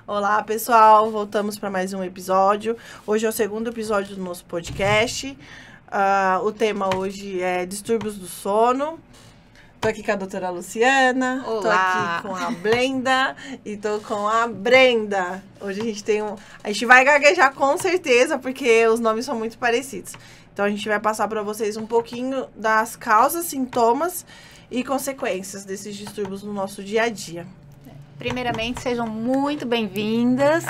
Olá, pessoal. Voltamos para mais um episódio. Hoje é o segundo episódio do nosso podcast. O tema hoje é distúrbios do sono. Tô aqui com a doutora Luciana. Olá. Tô aqui com a Brenda e tô com a Brenda. Hoje a gente tem A gente vai gaguejar com certeza, porque os nomes são muito parecidos. Então a gente vai passar para vocês um pouquinho das causas, sintomas e consequências desses distúrbios no nosso dia a dia. Primeiramente, sejam muito bem-vindas.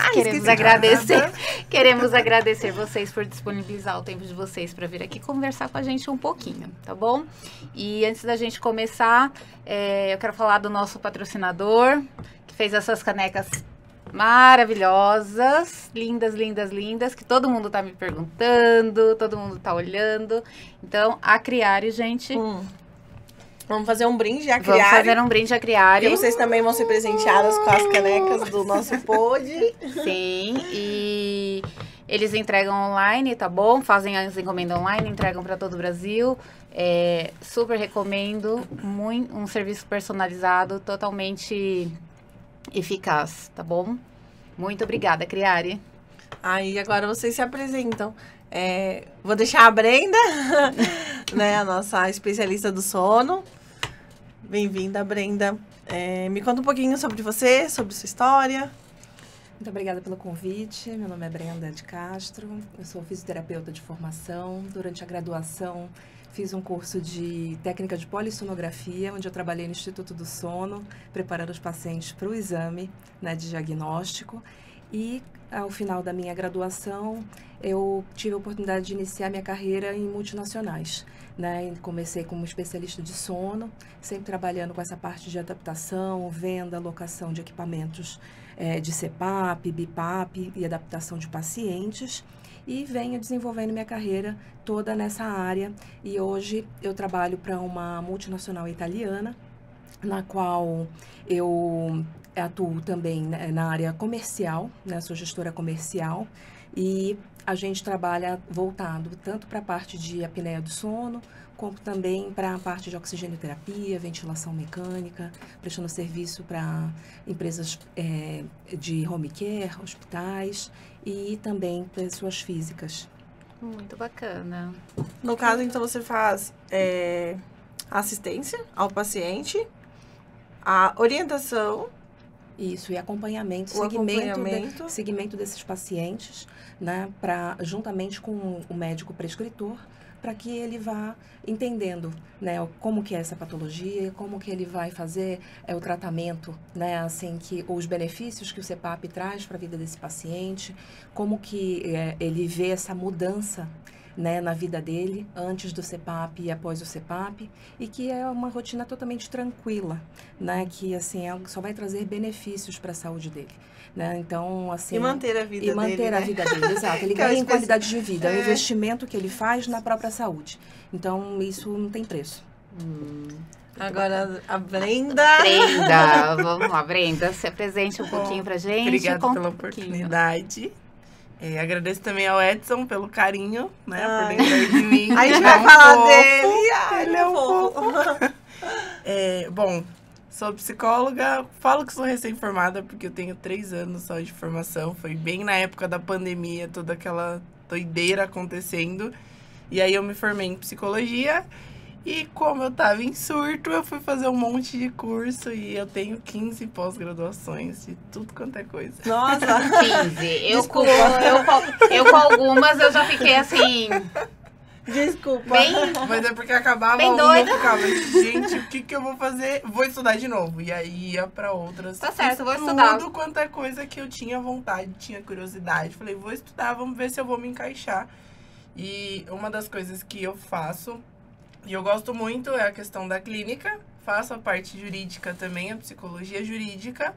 Queremos agradecer vocês por disponibilizar o tempo de vocês para vir aqui conversar com a gente um pouquinho, tá bom? E antes da gente começar, eu quero falar do nosso patrocinador, que fez essas canecas maravilhosas, lindas, lindas, lindas, que todo mundo tá me perguntando, todo mundo tá olhando. Então, a Criari, gente... Vamos fazer um brinde a Criari. Vamos fazer um brinde a Criari. E vocês também vão ser presenteadas com as canecas do nosso pod. Sim, e eles entregam online, tá bom? Fazem as encomendas online, entregam para todo o Brasil. Super recomendo, um serviço personalizado, totalmente eficaz, tá bom? Muito obrigada, Criari. Aí agora vocês se apresentam. Vou deixar a Brenda, né, a nossa especialista do sono. Bem-vinda, Brenda. Me conta um pouquinho sobre você, sobre sua história. Muito obrigada pelo convite. Meu nome é Brenda de Castro. Eu sou fisioterapeuta de formação. Durante a graduação, fiz um curso de técnica de polissonografia, onde eu trabalhei no Instituto do Sono, preparando os pacientes para o exame, né, de diagnóstico. E, ao final da minha graduação, eu tive a oportunidade de iniciar minha carreira em multinacionais, né? Comecei como especialista de sono, sempre trabalhando com essa parte de adaptação, venda, locação de equipamentos de CPAP, BIPAP e adaptação de pacientes. E venho desenvolvendo minha carreira toda nessa área. E hoje eu trabalho para uma multinacional italiana, na qual eu atuo também na área comercial, né? Sou gestora comercial e a gente trabalha voltado tanto para a parte de apneia do sono, como também para a parte de oxigenoterapia, ventilação mecânica, prestando serviço para empresas de home care, hospitais e também pessoas físicas. Muito bacana. No caso, então, você faz assistência ao paciente, a orientação... Isso, e acompanhamento, segmento desses pacientes, né, juntamente com o médico prescritor, para que ele vá entendendo, né, como que é essa patologia, como que ele vai fazer o tratamento, né, assim, os benefícios que o CPAP traz para a vida desse paciente, como que ele vê essa mudança, né, na vida dele, antes do CPAP e após o CPAP, e que é uma rotina totalmente tranquila, né, que assim, só vai trazer benefícios para a saúde dele, né, então assim... E manter a vida dele, manter a vida dele, exato, ele ganha em qualidade de vida, é o investimento que ele faz na própria saúde, então isso não tem preço. Agora, a Brenda. Vamos lá, Brenda, se apresente um pouquinho pra gente. Obrigada pela oportunidade. Agradeço também ao Edson pelo carinho, né, por lembrar de mim. A gente vai falar dele. Ele é um fofo. Bom, sou psicóloga, falo que sou recém-formada porque eu tenho 3 anos só de formação. Foi bem na época da pandemia, toda aquela doideira acontecendo. E aí eu me formei em psicologia. E como eu tava em surto, eu fui fazer um monte de curso e eu tenho 15 pós-graduações de tudo quanto é coisa. Nossa! 15. Eu com algumas, eu já fiquei assim... Desculpa. Mas é porque acabava bem uma, doida. eu ficava, gente, o que eu vou fazer? Vou estudar de novo. E aí ia pra outras. Tá certo, vou estudar. Tudo quanto é coisa que eu tinha vontade, tinha curiosidade. Falei, vou estudar, vamos ver se eu vou me encaixar. E uma das coisas que eu faço... E eu gosto muito é a questão da clínica, faço a parte jurídica também, a psicologia jurídica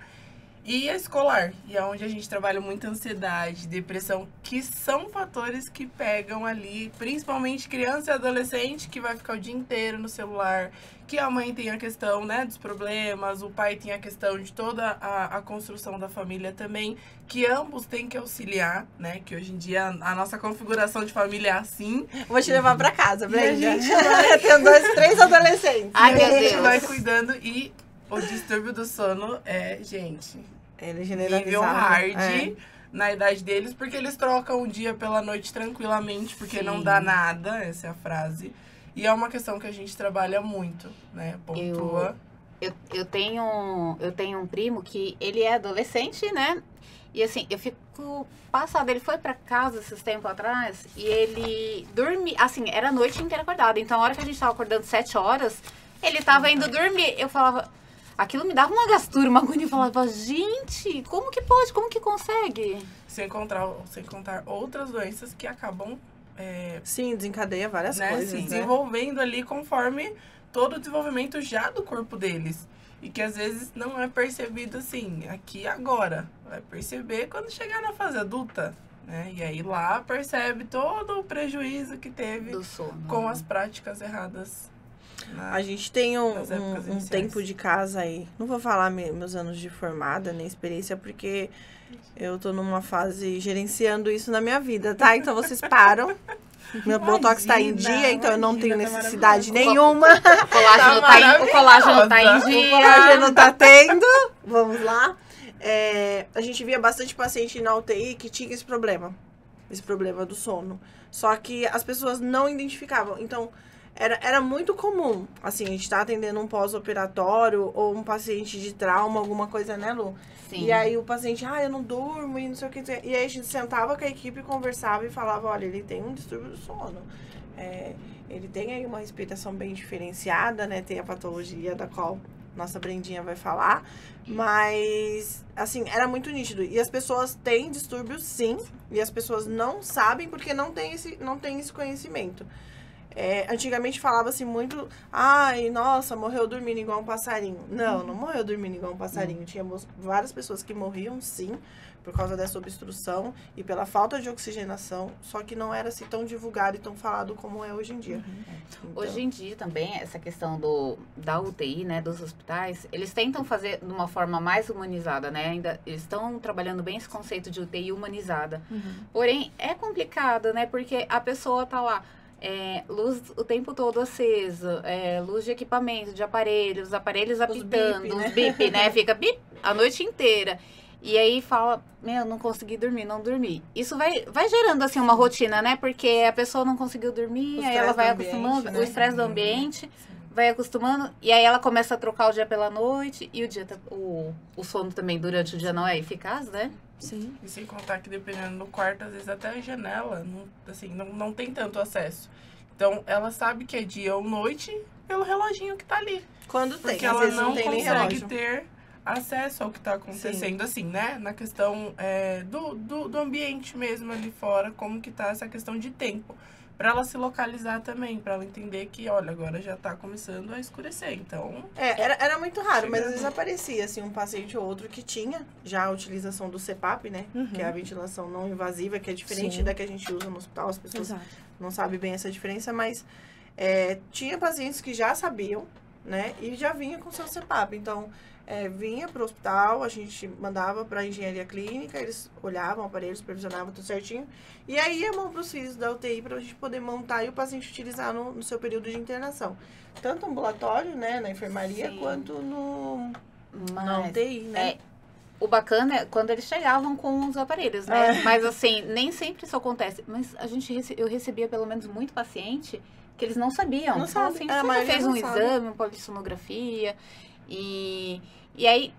e a escolar. E é onde a gente trabalha muito ansiedade, depressão, que são fatores que pegam ali, principalmente criança e adolescente, que vai ficar o dia inteiro no celular, que a mãe tem a questão, né, dos problemas, o pai tem a questão de toda a construção da família também, que ambos têm que auxiliar, né, que hoje em dia a nossa configuração de família é assim. Vou te levar pra casa, Brenda. gente Eu tenho 2, 3 adolescentes. Ai, e meu a gente Deus. vai cuidando e o distúrbio do sono é, gente... Ele é nível generalizado. hard na idade deles, porque eles trocam o dia pela noite tranquilamente, porque não dá nada, essa é a frase. E é uma questão que a gente trabalha muito, né? Pontua. Eu tenho um primo que ele é adolescente, né? E assim, eu fico passada. Ele foi pra casa esses tempos atrás e ele dormia, assim, era a noite inteira acordado. Então, a hora que a gente tava acordando 7 horas, ele tava indo dormir. Eu falava, aquilo me dava uma gastura, uma agonia. Eu falava, gente, como que pode? Como que consegue? Sem contar outras doenças que acabam Sim, desencadeia várias se coisas, né? desenvolvendo ali conforme todo o desenvolvimento já do corpo deles. E que às vezes não é percebido assim, aqui e agora. Vai perceber quando chegar na fase adulta, né? E aí lá percebe todo o prejuízo que teve Do sono. com as práticas erradas. A gente tem nas épocas um iniciais. tempo de casa aí. Não vou falar meus anos de formada, nem experiência, porque eu tô numa fase gerenciando isso na minha vida, tá? Então vocês param. Meu Botox tá em dia, então eu não tenho necessidade nenhuma. O colágeno tá em O dia. colágeno tá tendo. Vamos lá. A gente via bastante paciente na UTI que tinha esse problema do sono. Só que as pessoas não identificavam. Então, era muito comum, assim, a gente tá atendendo um pós-operatório ou um paciente de trauma, alguma coisa, né, Lu? Sim. E aí o paciente, eu não durmo e não sei o que. E aí a gente sentava com a equipe, conversava e falava, olha, ele tem um distúrbio do sono. Ele tem aí uma respiração bem diferenciada, né? Tem a patologia da qual nossa Brendinha vai falar. Mas, assim, era muito nítido. E as pessoas têm distúrbios, sim. E as pessoas não sabem porque não tem esse conhecimento. Antigamente falava-se muito, nossa, morreu dormindo igual um passarinho. Não morreu dormindo igual um passarinho. Tínhamos várias pessoas que morriam, sim, por causa dessa obstrução e pela falta de oxigenação, só que não era assim tão divulgado e tão falado como é hoje em dia. Então, Hoje em dia também, essa questão da UTI, né, dos hospitais, eles tentam fazer de uma forma mais humanizada, né? Ainda eles estão trabalhando bem esse conceito de UTI humanizada. Porém, é complicado, né? Porque a pessoa tá lá, luz o tempo todo acesa, luz de equipamento, de aparelhos, os aparelhos apitando, bip, né? os bip, né? Fica bip a noite inteira. E aí fala, não consegui dormir, não dormi. Isso vai gerando, assim, uma rotina, né? Porque a pessoa não conseguiu dormir, aí ela vai acostumando, o estresse do ambiente, vai acostumando, e aí ela começa a trocar o dia pela noite, e o sono também durante o dia não é eficaz, né? Sim. E sem contar que dependendo do quarto, às vezes até a janela, não tem tanto acesso. Então, ela sabe que é dia ou noite pelo reloginho que tá ali. quando tem, Porque às ela vezes não não tem nem consegue relógio. ter acesso ao que tá acontecendo, assim, né? Na questão do ambiente mesmo ali fora, como que tá essa questão de tempo. Pra ela se localizar também, pra ela entender que, olha, agora já tá começando a escurecer, então... Era muito raro, mas às Chegando. vezes aparecia, assim, um paciente ou outro que tinha já a utilização do CPAP, né? Que é a ventilação não invasiva, que é diferente Sim. da que a gente usa no hospital. As pessoas Exato. não sabem bem essa diferença, mas tinha pacientes que já sabiam, né? E já vinha com seu CPAP. Então, vinha pro hospital, a gente mandava pra engenharia clínica, eles olhavam o aparelho, supervisionavam tudo certinho. E aí iam pros filhos da UTI pra gente poder montar e o paciente utilizar no seu período de internação. Tanto ambulatório, né, na enfermaria, Sim. quanto na Mas, UTI, né? o bacana é quando eles chegavam com os aparelhos, né? Mas assim, nem sempre isso acontece. Mas eu recebia pelo menos muito paciente que eles não sabiam. Não Então, sabe. assim, A você já maioria fez não um sabe. exame, uma polissonografia. E aí,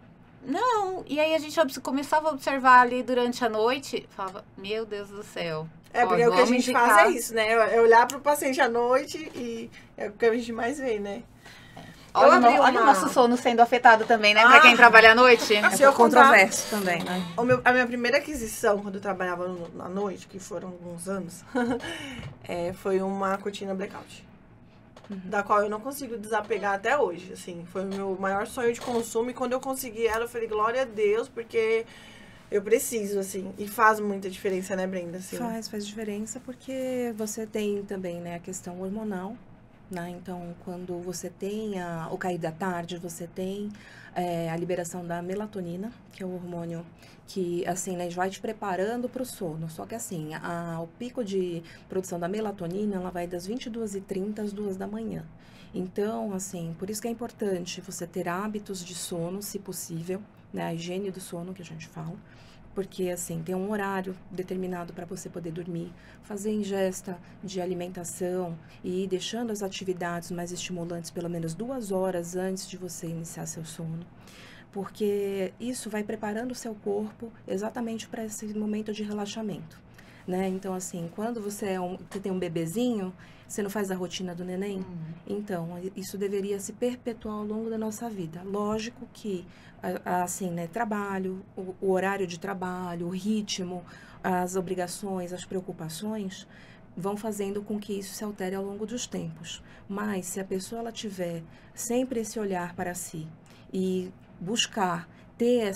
não. E aí a gente começava a observar ali durante a noite. Falava, meu Deus do céu. Porque o que a vamos gente indicar. faz é isso, né? É olhar pro paciente à noite e é o que a gente mais vê, né? Olha, abri olha o uma- nosso sono sendo afetado também, né? Pra quem trabalha à noite. É Se eu contar- controverso também, né? A minha primeira aquisição, quando eu trabalhava à noite, que foram alguns anos, foi uma cortina blackout. Da qual eu não consigo desapegar até hoje, assim. Foi o meu maior sonho de consumo e quando eu consegui ela, eu falei, glória a Deus, porque eu preciso, assim. E faz muita diferença, né, Brenda? Assim, Faz diferença porque você tem também, né, a questão hormonal, né? Então, quando você tem o cair da tarde, você tem a liberação da melatonina, que é o hormônio que, assim, né, vai te preparando para o sono. Só que, assim, o pico de produção da melatonina, ela vai das 22h30 às 2 da manhã. Então, assim, por isso que é importante você ter hábitos de sono, se possível, né? A higiene do sono que a gente fala. Porque, assim, tem um horário determinado para você poder dormir, fazer ingesta de alimentação e ir deixando as atividades mais estimulantes pelo menos 2 horas antes de você iniciar seu sono. Porque isso vai preparando o seu corpo exatamente para esse momento de relaxamento, né? Então, assim, quando você tem um bebezinho, você não faz a rotina do neném? Então, isso deveria se perpetuar ao longo da nossa vida. Lógico que, assim, né, trabalho, o horário de trabalho, o ritmo, as obrigações, as preocupações vão fazendo com que isso se altere ao longo dos tempos. Mas, se a pessoa ela tiver sempre esse olhar para si e buscar ter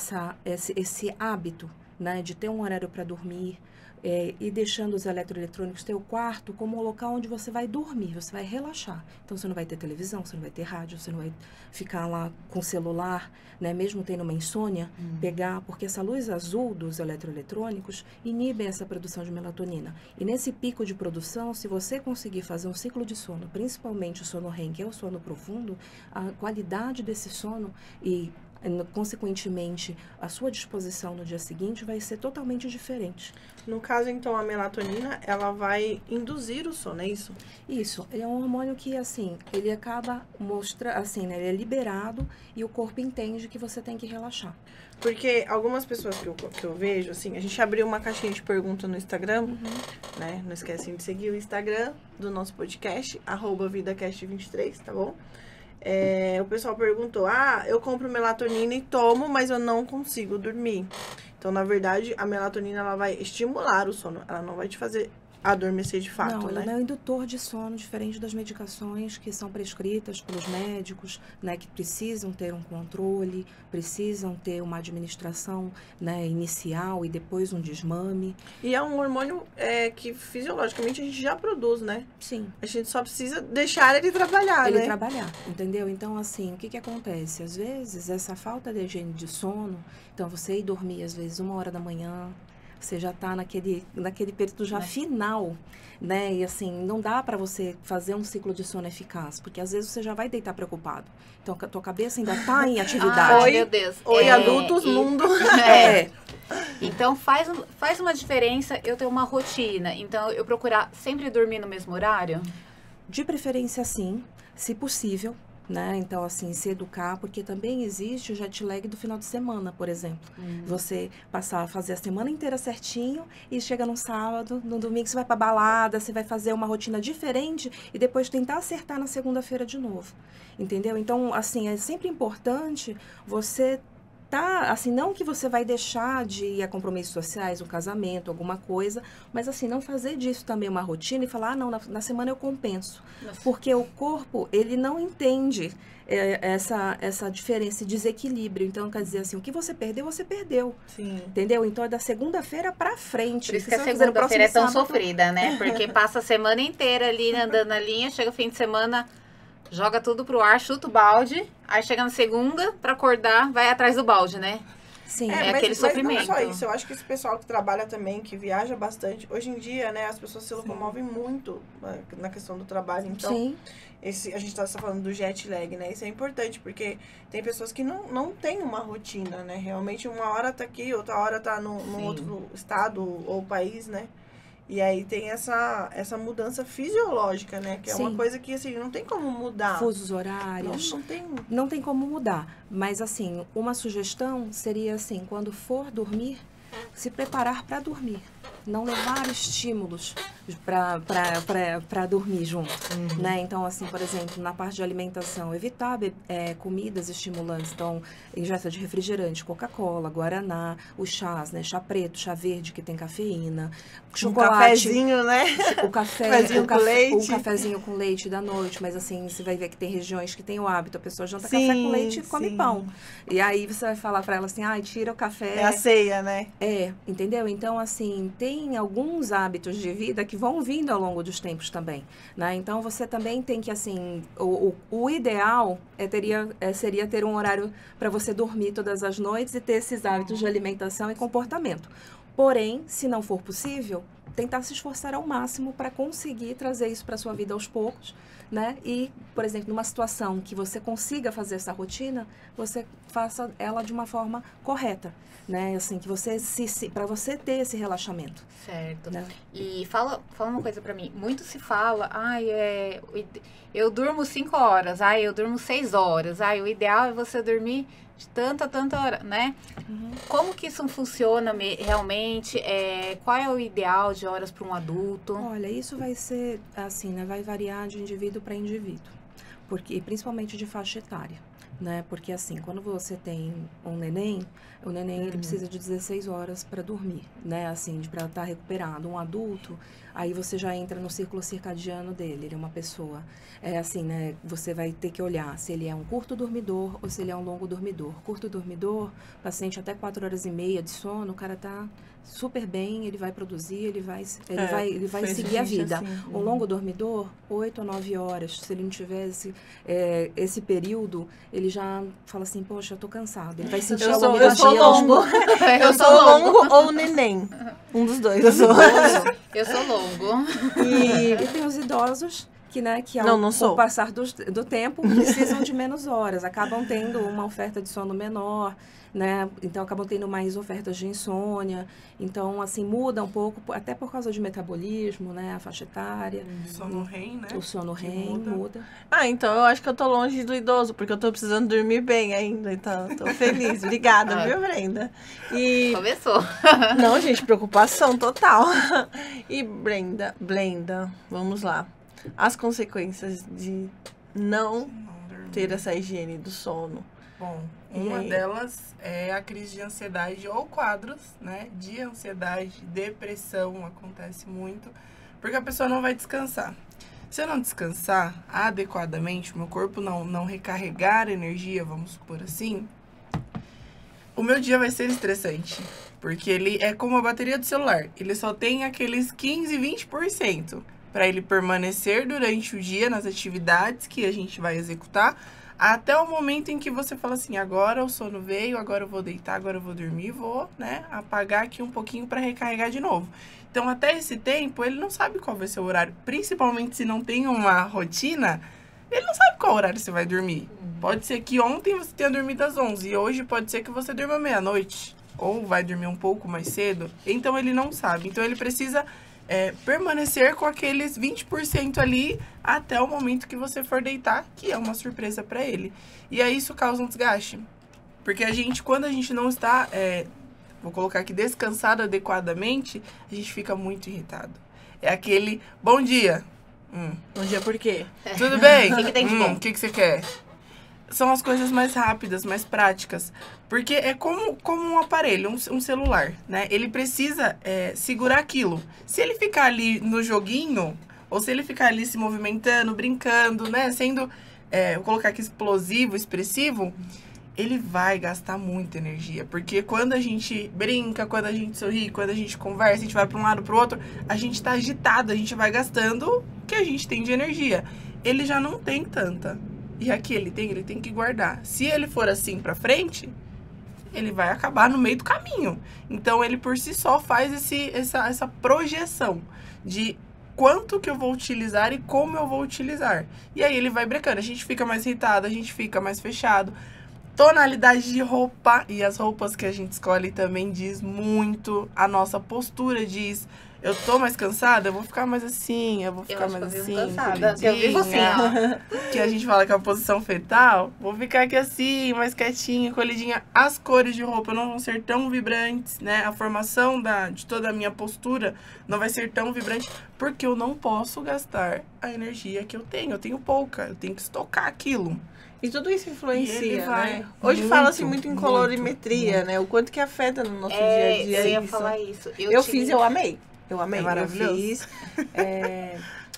esse hábito, né, de ter um horário para dormir, e deixando os eletroeletrônicos, ter o quarto como um local onde você vai dormir, você vai relaxar. Então, você não vai ter televisão, você não vai ter rádio, você não vai ficar lá com o celular, né? Mesmo tendo uma insônia, pegar, porque essa luz azul dos eletroeletrônicos inibe essa produção de melatonina. E nesse pico de produção, se você conseguir fazer um ciclo de sono, principalmente o sono REM, que é o sono profundo, a qualidade desse sono e consequentemente, a sua disposição no dia seguinte vai ser totalmente diferente. No caso, então, a melatonina, ela vai induzir o sono, é isso? Isso, ele é um hormônio que, assim, ele acaba assim, né, ele é liberado e o corpo entende que você tem que relaxar. Porque algumas pessoas que eu vejo, assim, a gente abriu uma caixinha de pergunta no Instagram, né? Não esquecem de seguir o Instagram do nosso podcast, @VidaCast23, tá bom? O pessoal perguntou, eu compro melatonina e tomo, mas eu não consigo dormir. Então, na verdade, a melatonina, ela vai estimular o sono, ela não vai te fazer adormecer de fato, não, né? Ela é um indutor de sono, diferente das medicações que são prescritas pelos médicos, né, que precisam ter um controle, precisam ter uma administração, né, inicial e depois um desmame. E é um hormônio que fisiologicamente a gente já produz, né? Sim. A gente só precisa deixar ele trabalhar, Ele né? trabalhar, entendeu? Então, assim, o que acontece? Às vezes, essa falta de higiene de sono, então você ir dormir, às vezes, 1h da manhã, você já está naquele período já final, né? E assim, não dá para você fazer um ciclo de sono eficaz, porque às vezes você já vai deitar preocupado. Então, a tua cabeça ainda está em atividade. Oi, meu Deus. Oi, adultos, mundo. Então, faz uma diferença eu ter uma rotina. Então, eu procurar sempre dormir no mesmo horário? De preferência, sim, se possível. Né? Então, assim, se educar, porque também existe o jet lag do final de semana, por exemplo. Você fazer a semana inteira certinho e chega no sábado, no domingo você vai pra balada, você vai fazer uma rotina diferente e depois tentar acertar na segunda-feira de novo. Entendeu? Então, assim, é sempre importante você assim, não que você vai deixar de ir a compromissos sociais, um casamento, alguma coisa, mas assim, não fazer disso também uma rotina e falar, não, na semana eu compenso. Nossa. Porque o corpo, ele não entende essa diferença, esse desequilíbrio. Então, quer dizer assim, o que você perdeu, você perdeu. Sim. Entendeu? Então, é da segunda-feira pra frente. Por isso que a segunda-feira é tão sofrida, né? Porque passa a semana inteira ali, andando na linha, chega o fim de semana... Joga tudo pro ar, chuta o balde, aí chega na segunda, pra acordar, vai atrás do balde, né? Sim, aquele sofrimento. Mas não só isso, eu acho que esse pessoal que trabalha também, que viaja bastante, hoje em dia, né, as pessoas se locomovem muito na questão do trabalho, então... Sim. A gente tá falando do jet lag, né? Isso é importante, porque tem pessoas que não têm uma rotina, né? Realmente, uma hora tá aqui, outra hora tá num outro estado ou país, né? E aí tem essa mudança fisiológica, né? Que é uma coisa que, assim, não tem como mudar. Fusos horários. Não tem como mudar. Mas, assim, uma sugestão seria, assim, quando for dormir, se preparar para dormir. Não levar estímulos para dormir junto, né? Então, assim, por exemplo, na parte de alimentação, evitar comidas estimulantes. Então, ingesta de refrigerante, Coca-Cola, Guaraná, os chás, né? Chá preto, chá verde, que tem cafeína, chocolate. Um cafezinho, né? O cafezinho com leite da noite, mas assim, você vai ver que tem regiões que tem o hábito, a pessoa janta café com leite e come pão. E aí você vai falar para ela assim, tira o café. É a ceia, né? Entendeu? Então, assim, tem alguns hábitos de vida que vão vindo ao longo dos tempos também, né? Então, você também tem que, assim, o ideal seria ter um horário para você dormir todas as noites e ter esses hábitos de alimentação e comportamento. Porém, se não for possível, tentar se esforçar ao máximo para conseguir trazer isso para sua vida aos poucos, né? E, por exemplo, numa situação que você consiga fazer essa rotina, você faça ela de uma forma correta, né? Assim, que você para você ter esse relaxamento. Certo. Né? E fala uma coisa pra mim. Muito se fala, eu durmo 5 horas, eu durmo 6 horas, o ideal é você dormir de tanta hora, né? Como que isso funciona realmente? Qual é o ideal de horas para um adulto? Olha, isso vai ser assim, né? Vai variar de indivíduo para indivíduo, porque principalmente de faixa etária, né? Porque assim, quando você tem um neném, o neném ele precisa de 16 horas para dormir, né? Assim, para estar recuperado. Um adulto, aí você já entra no círculo circadiano dele, ele é uma pessoa. É assim, né? Você vai ter que olhar se ele é um curto dormidor ou se ele é um longo dormidor. Curto dormidor, paciente até 4 horas e meia de sono, o cara tá super bem, ele vai produzir, ele vai seguir a vida. Assim. Um longo dormidor, 8 ou 9 horas. Se ele não tiver esse período, ele já fala assim, poxa, eu tô cansado. Ele vai sentir Eu a sou lombalgia longo. Eu Eu sou longo ou neném. Um dos dois. Eu sou. Eu sou longo. E tem os idosos que, né, que Não sou. com o passar do tempo, precisam de menos horas. Acabam tendo uma oferta de sono menor, né? Então, acabam tendo mais ofertas de insônia. Então, assim, muda um pouco, até por causa de metabolismo, né? A faixa etária. Sono REM, né? O sono Que REM muda. Então eu acho que eu tô longe do idoso, porque eu tô precisando dormir bem ainda. Então, tô feliz. Obrigada, viu, Brenda? E... Começou. Não, gente, preocupação total. E Brenda, vamos lá. As consequências de não ter essa higiene do sono. Bom, E uma aí? delas é a crise de ansiedade ou quadros, né, de ansiedade, depressão, acontece muito, porque a pessoa não vai descansar. Se eu não descansar adequadamente, o meu corpo não recarregar energia, vamos supor assim, o meu dia vai ser estressante, porque ele é como a bateria do celular, ele só tem aqueles 15, 20% para ele permanecer durante o dia nas atividades que a gente vai executar, até o momento em que você fala assim, agora o sono veio, agora eu vou deitar, agora eu vou dormir, vou, né, apagar aqui um pouquinho para recarregar de novo. Então, até esse tempo, ele não sabe qual vai ser o horário, principalmente se não tem uma rotina, ele não sabe qual horário você vai dormir. Pode ser que ontem você tenha dormido às 11 e hoje pode ser que você durma meia-noite, ou vai dormir um pouco mais cedo, então ele não sabe. Então, ele precisa permanecer com aqueles 20% ali até o momento que você for deitar, que é uma surpresa para ele. E aí isso causa um desgaste. Porque quando a gente não está, vou colocar aqui, descansado adequadamente, a gente fica muito irritado. É aquele, bom dia. Bom dia, por quê? Tudo bem? O que tem de bom? O que você quer? São as coisas mais rápidas, mais práticas. Porque é como um aparelho, um celular, né? Ele precisa segurar aquilo. Se ele ficar ali no joguinho, ou se ele ficar ali se movimentando, brincando, né? Sendo, vou colocar aqui explosivo, expressivo, ele vai gastar muita energia. Porque quando a gente brinca, quando a gente sorri, quando a gente conversa, a gente vai para um lado para o outro, a gente tá agitado, a gente vai gastando o que a gente tem de energia. Ele já não tem tanta. E aqui ele tem que guardar. Se ele for assim pra frente, ele vai acabar no meio do caminho. Então, ele por si só faz essa projeção de quanto que eu vou utilizar e como eu vou utilizar. E aí, ele vai brecando. A gente fica mais irritado, a gente fica mais fechado. Tonalidade de roupa e as roupas que a gente escolhe também diz muito. A nossa postura diz... Eu tô mais cansada, eu vou ficar mais assim, eu vou ficar mais assim, cansada. Eu vivo assim, ó. Que a gente fala que é a posição fetal, vou ficar aqui assim, mais quietinha, colhidinha. As cores de roupa não vão ser tão vibrantes, né? A formação de toda a minha postura não vai ser tão vibrante, porque eu não posso gastar a energia que eu tenho pouca, eu tenho que estocar aquilo. E tudo isso E ele influencia, vai né? Hoje fala-se muito em muito, colorimetria, né? O quanto que afeta no nosso dia a dia eu ia isso. falar isso. Eu fiz, eu amei. Eu amei, É maravilhoso. eu fiz.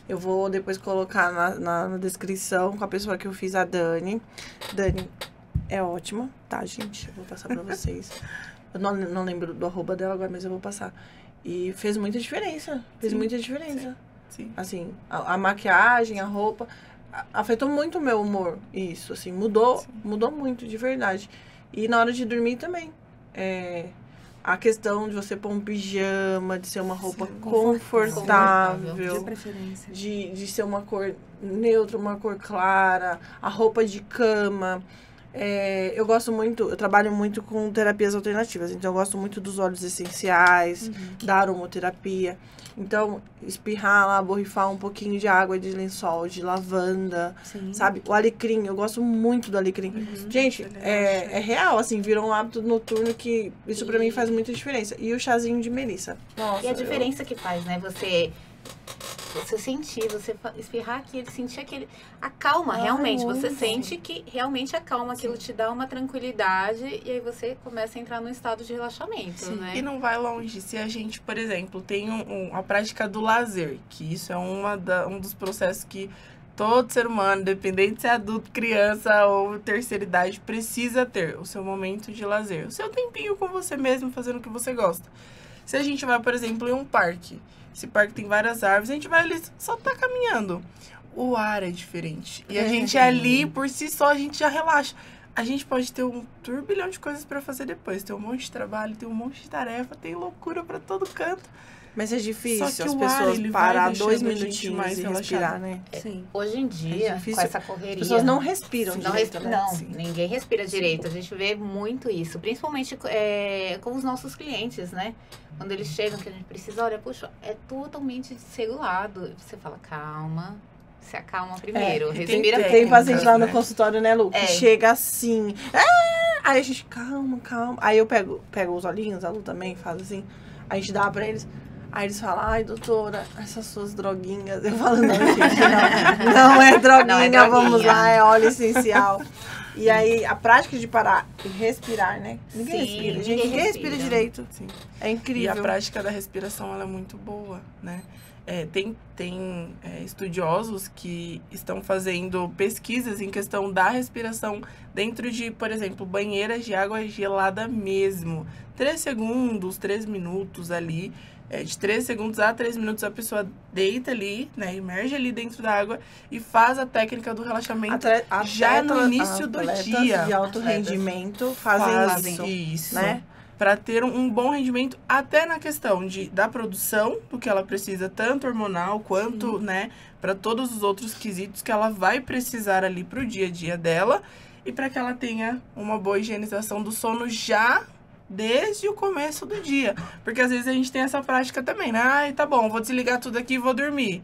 Eu vou depois colocar na descrição com a pessoa que eu fiz, a Dani. Dani é ótima, tá, gente? Eu vou passar pra vocês. Eu não lembro do arroba dela agora, mas eu vou passar. E fez muita diferença. Fez muita diferença. Sim. Assim, a maquiagem, a roupa... Afetou muito o meu humor, isso, assim. Mudou muito, de verdade. E na hora de dormir também. A questão de você pôr um pijama, de ser uma roupa Sim, confortável, De preferência. de ser uma cor neutra, uma cor clara, a roupa de cama. Eu gosto muito, eu trabalho muito com terapias alternativas, então eu gosto muito dos óleos essenciais, da aromaterapia. Então, espirrar lá, borrifar um pouquinho de água de lençol, de lavanda, Sim. sabe? O alecrim, eu gosto muito do alecrim. Gente, é real, assim, virou um hábito noturno que isso pra mim faz muita diferença. E o chazinho de melissa. Nossa, E a diferença que faz, né? Você sentir, espirrar aquilo, sentir aquele... Acalma, realmente. Você sente que realmente acalma. Aquilo te dá uma tranquilidade e aí você começa a entrar num estado de relaxamento, né? E não vai longe. Se a gente, por exemplo, tem a prática do lazer, que isso é um dos processos que todo ser humano, independente se é adulto, criança ou terceira idade, precisa ter o seu momento de lazer. O seu tempinho com você mesmo, fazendo o que você gosta. Se a gente vai, por exemplo, em um parque, esse parque tem várias árvores, a gente vai ali, só tá caminhando. O ar é diferente. E a gente ali, por si só, a gente já relaxa. A gente pode ter um turbilhão de coisas pra fazer depois. Tem um monte de trabalho, tem um monte de tarefa, tem loucura pra todo canto. Mas é difícil Só que as o ar, pessoas ele parar vai 2 deixando a gente minutinhos mais e relaxado. respirar, né? Sim. Hoje em dia, difícil. com essa correria... As pessoas não respiram Não, direito, né? não, Sim. ninguém respira direito. A gente vê muito isso, principalmente com os nossos clientes, né? Quando eles chegam, que a gente precisa, olha, puxa, é totalmente desregulado. Você fala, calma, se acalma primeiro, respira. Tem paciente lá no né? consultório, né, Lu? Que chega assim. Aí a gente, calma. Aí eu pego os olhinhos, a Lu também faz assim. A gente dá pra eles. Aí eles falam, ai, doutora, essas suas droguinhas. Eu falo, não, gente, não é droguinha, Não é droguinha. vamos lá, é óleo essencial. E aí, a prática de parar e respirar, né? Ninguém Sim, respira, gente. Ninguém respira direito. Sim. É E incrível. a prática da respiração, ela é muito boa, né? Tem estudiosos que estão fazendo pesquisas em questão da respiração dentro de, por exemplo, banheiras de água gelada mesmo. 3 segundos, 3 minutos ali. De 3 segundos a 3 minutos a pessoa deita ali, né? Imerge ali dentro da água e faz a técnica do relaxamento já no início do dia. De alto rendimento fazem isso, né? Para ter um bom rendimento até na questão da produção do que ela precisa, tanto hormonal quanto, né, para todos os outros quesitos que ela vai precisar ali pro dia a dia dela e para que ela tenha uma boa higienização do sono já desde o começo do dia. Porque às vezes a gente tem essa prática também, né? Ai, tá bom, vou desligar tudo aqui e vou dormir.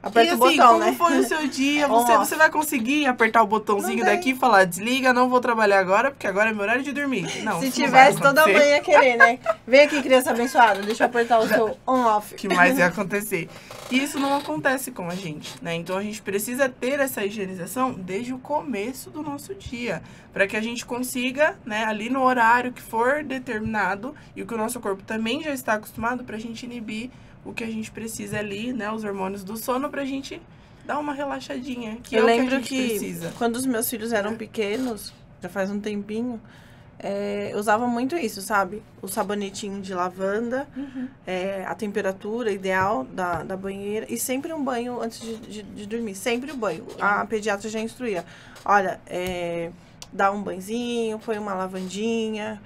Aperta e assim, o botão, como né? foi o seu dia? Você vai conseguir apertar o botãozinho daqui e falar, desliga, não vou trabalhar agora, porque agora é meu horário de dormir. Não, Se isso não tivesse, vai toda acontecer. mãe ia querer, né? Vem aqui, criança abençoada, deixa eu apertar o seu on-off. O que mais ia acontecer? E isso não acontece com a gente, né? Então a gente precisa ter essa higienização desde o começo do nosso dia, para que a gente consiga, né, ali no horário que for determinado e o que o nosso corpo também já está acostumado, pra gente inibir o que a gente precisa ali, né, os hormônios do sono, pra gente dar uma relaxadinha, que Eu é o que a lembro gente que precisa. quando os meus filhos eram pequenos, já faz um tempinho, eu usava muito isso, sabe? O sabonetinho de lavanda, a temperatura ideal da banheira e sempre um banho antes de dormir. Sempre o banho. A pediatra já instruía. Olha, dá um banhozinho, põe uma lavandinha,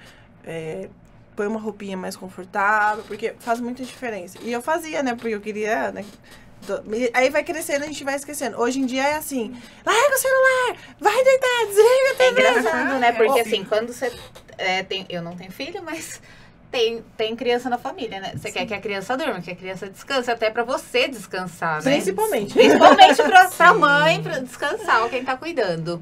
põe uma roupinha mais confortável, porque faz muita diferença. E eu fazia, né? Porque eu queria, né? Aí vai crescendo, a gente vai esquecendo. Hoje em dia é assim, larga o celular, vai deitar, desliga a É TV. engraçado, né? Porque assim, quando você eu não tenho filho, mas tem criança na família, né? Você quer que a criança durma, que a criança descanse, até pra você descansar, né? Principalmente. Principalmente pra mãe, pra descansar, quem tá cuidando.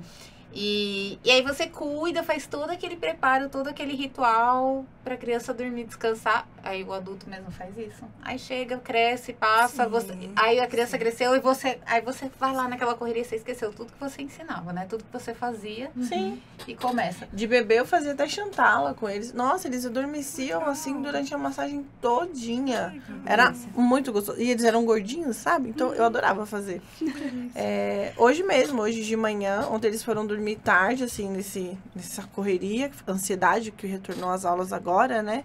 E aí você cuida, faz todo aquele preparo, todo aquele ritual pra criança dormir, descansar. Aí o adulto mesmo faz isso. Aí chega, cresce, passa, aí a criança cresceu e aí você vai lá naquela correria, você esqueceu tudo que você ensinava, né? Tudo que você fazia. Sim. E começa. De bebê eu fazia até chantala com eles. Nossa, eles adormeciam assim durante a massagem todinha. Era muito gostoso. E eles eram gordinhos, sabe? Então eu adorava fazer. Hoje de manhã, ontem eles foram dormir tarde, assim, nessa correria, ansiedade que retornou às aulas agora, né?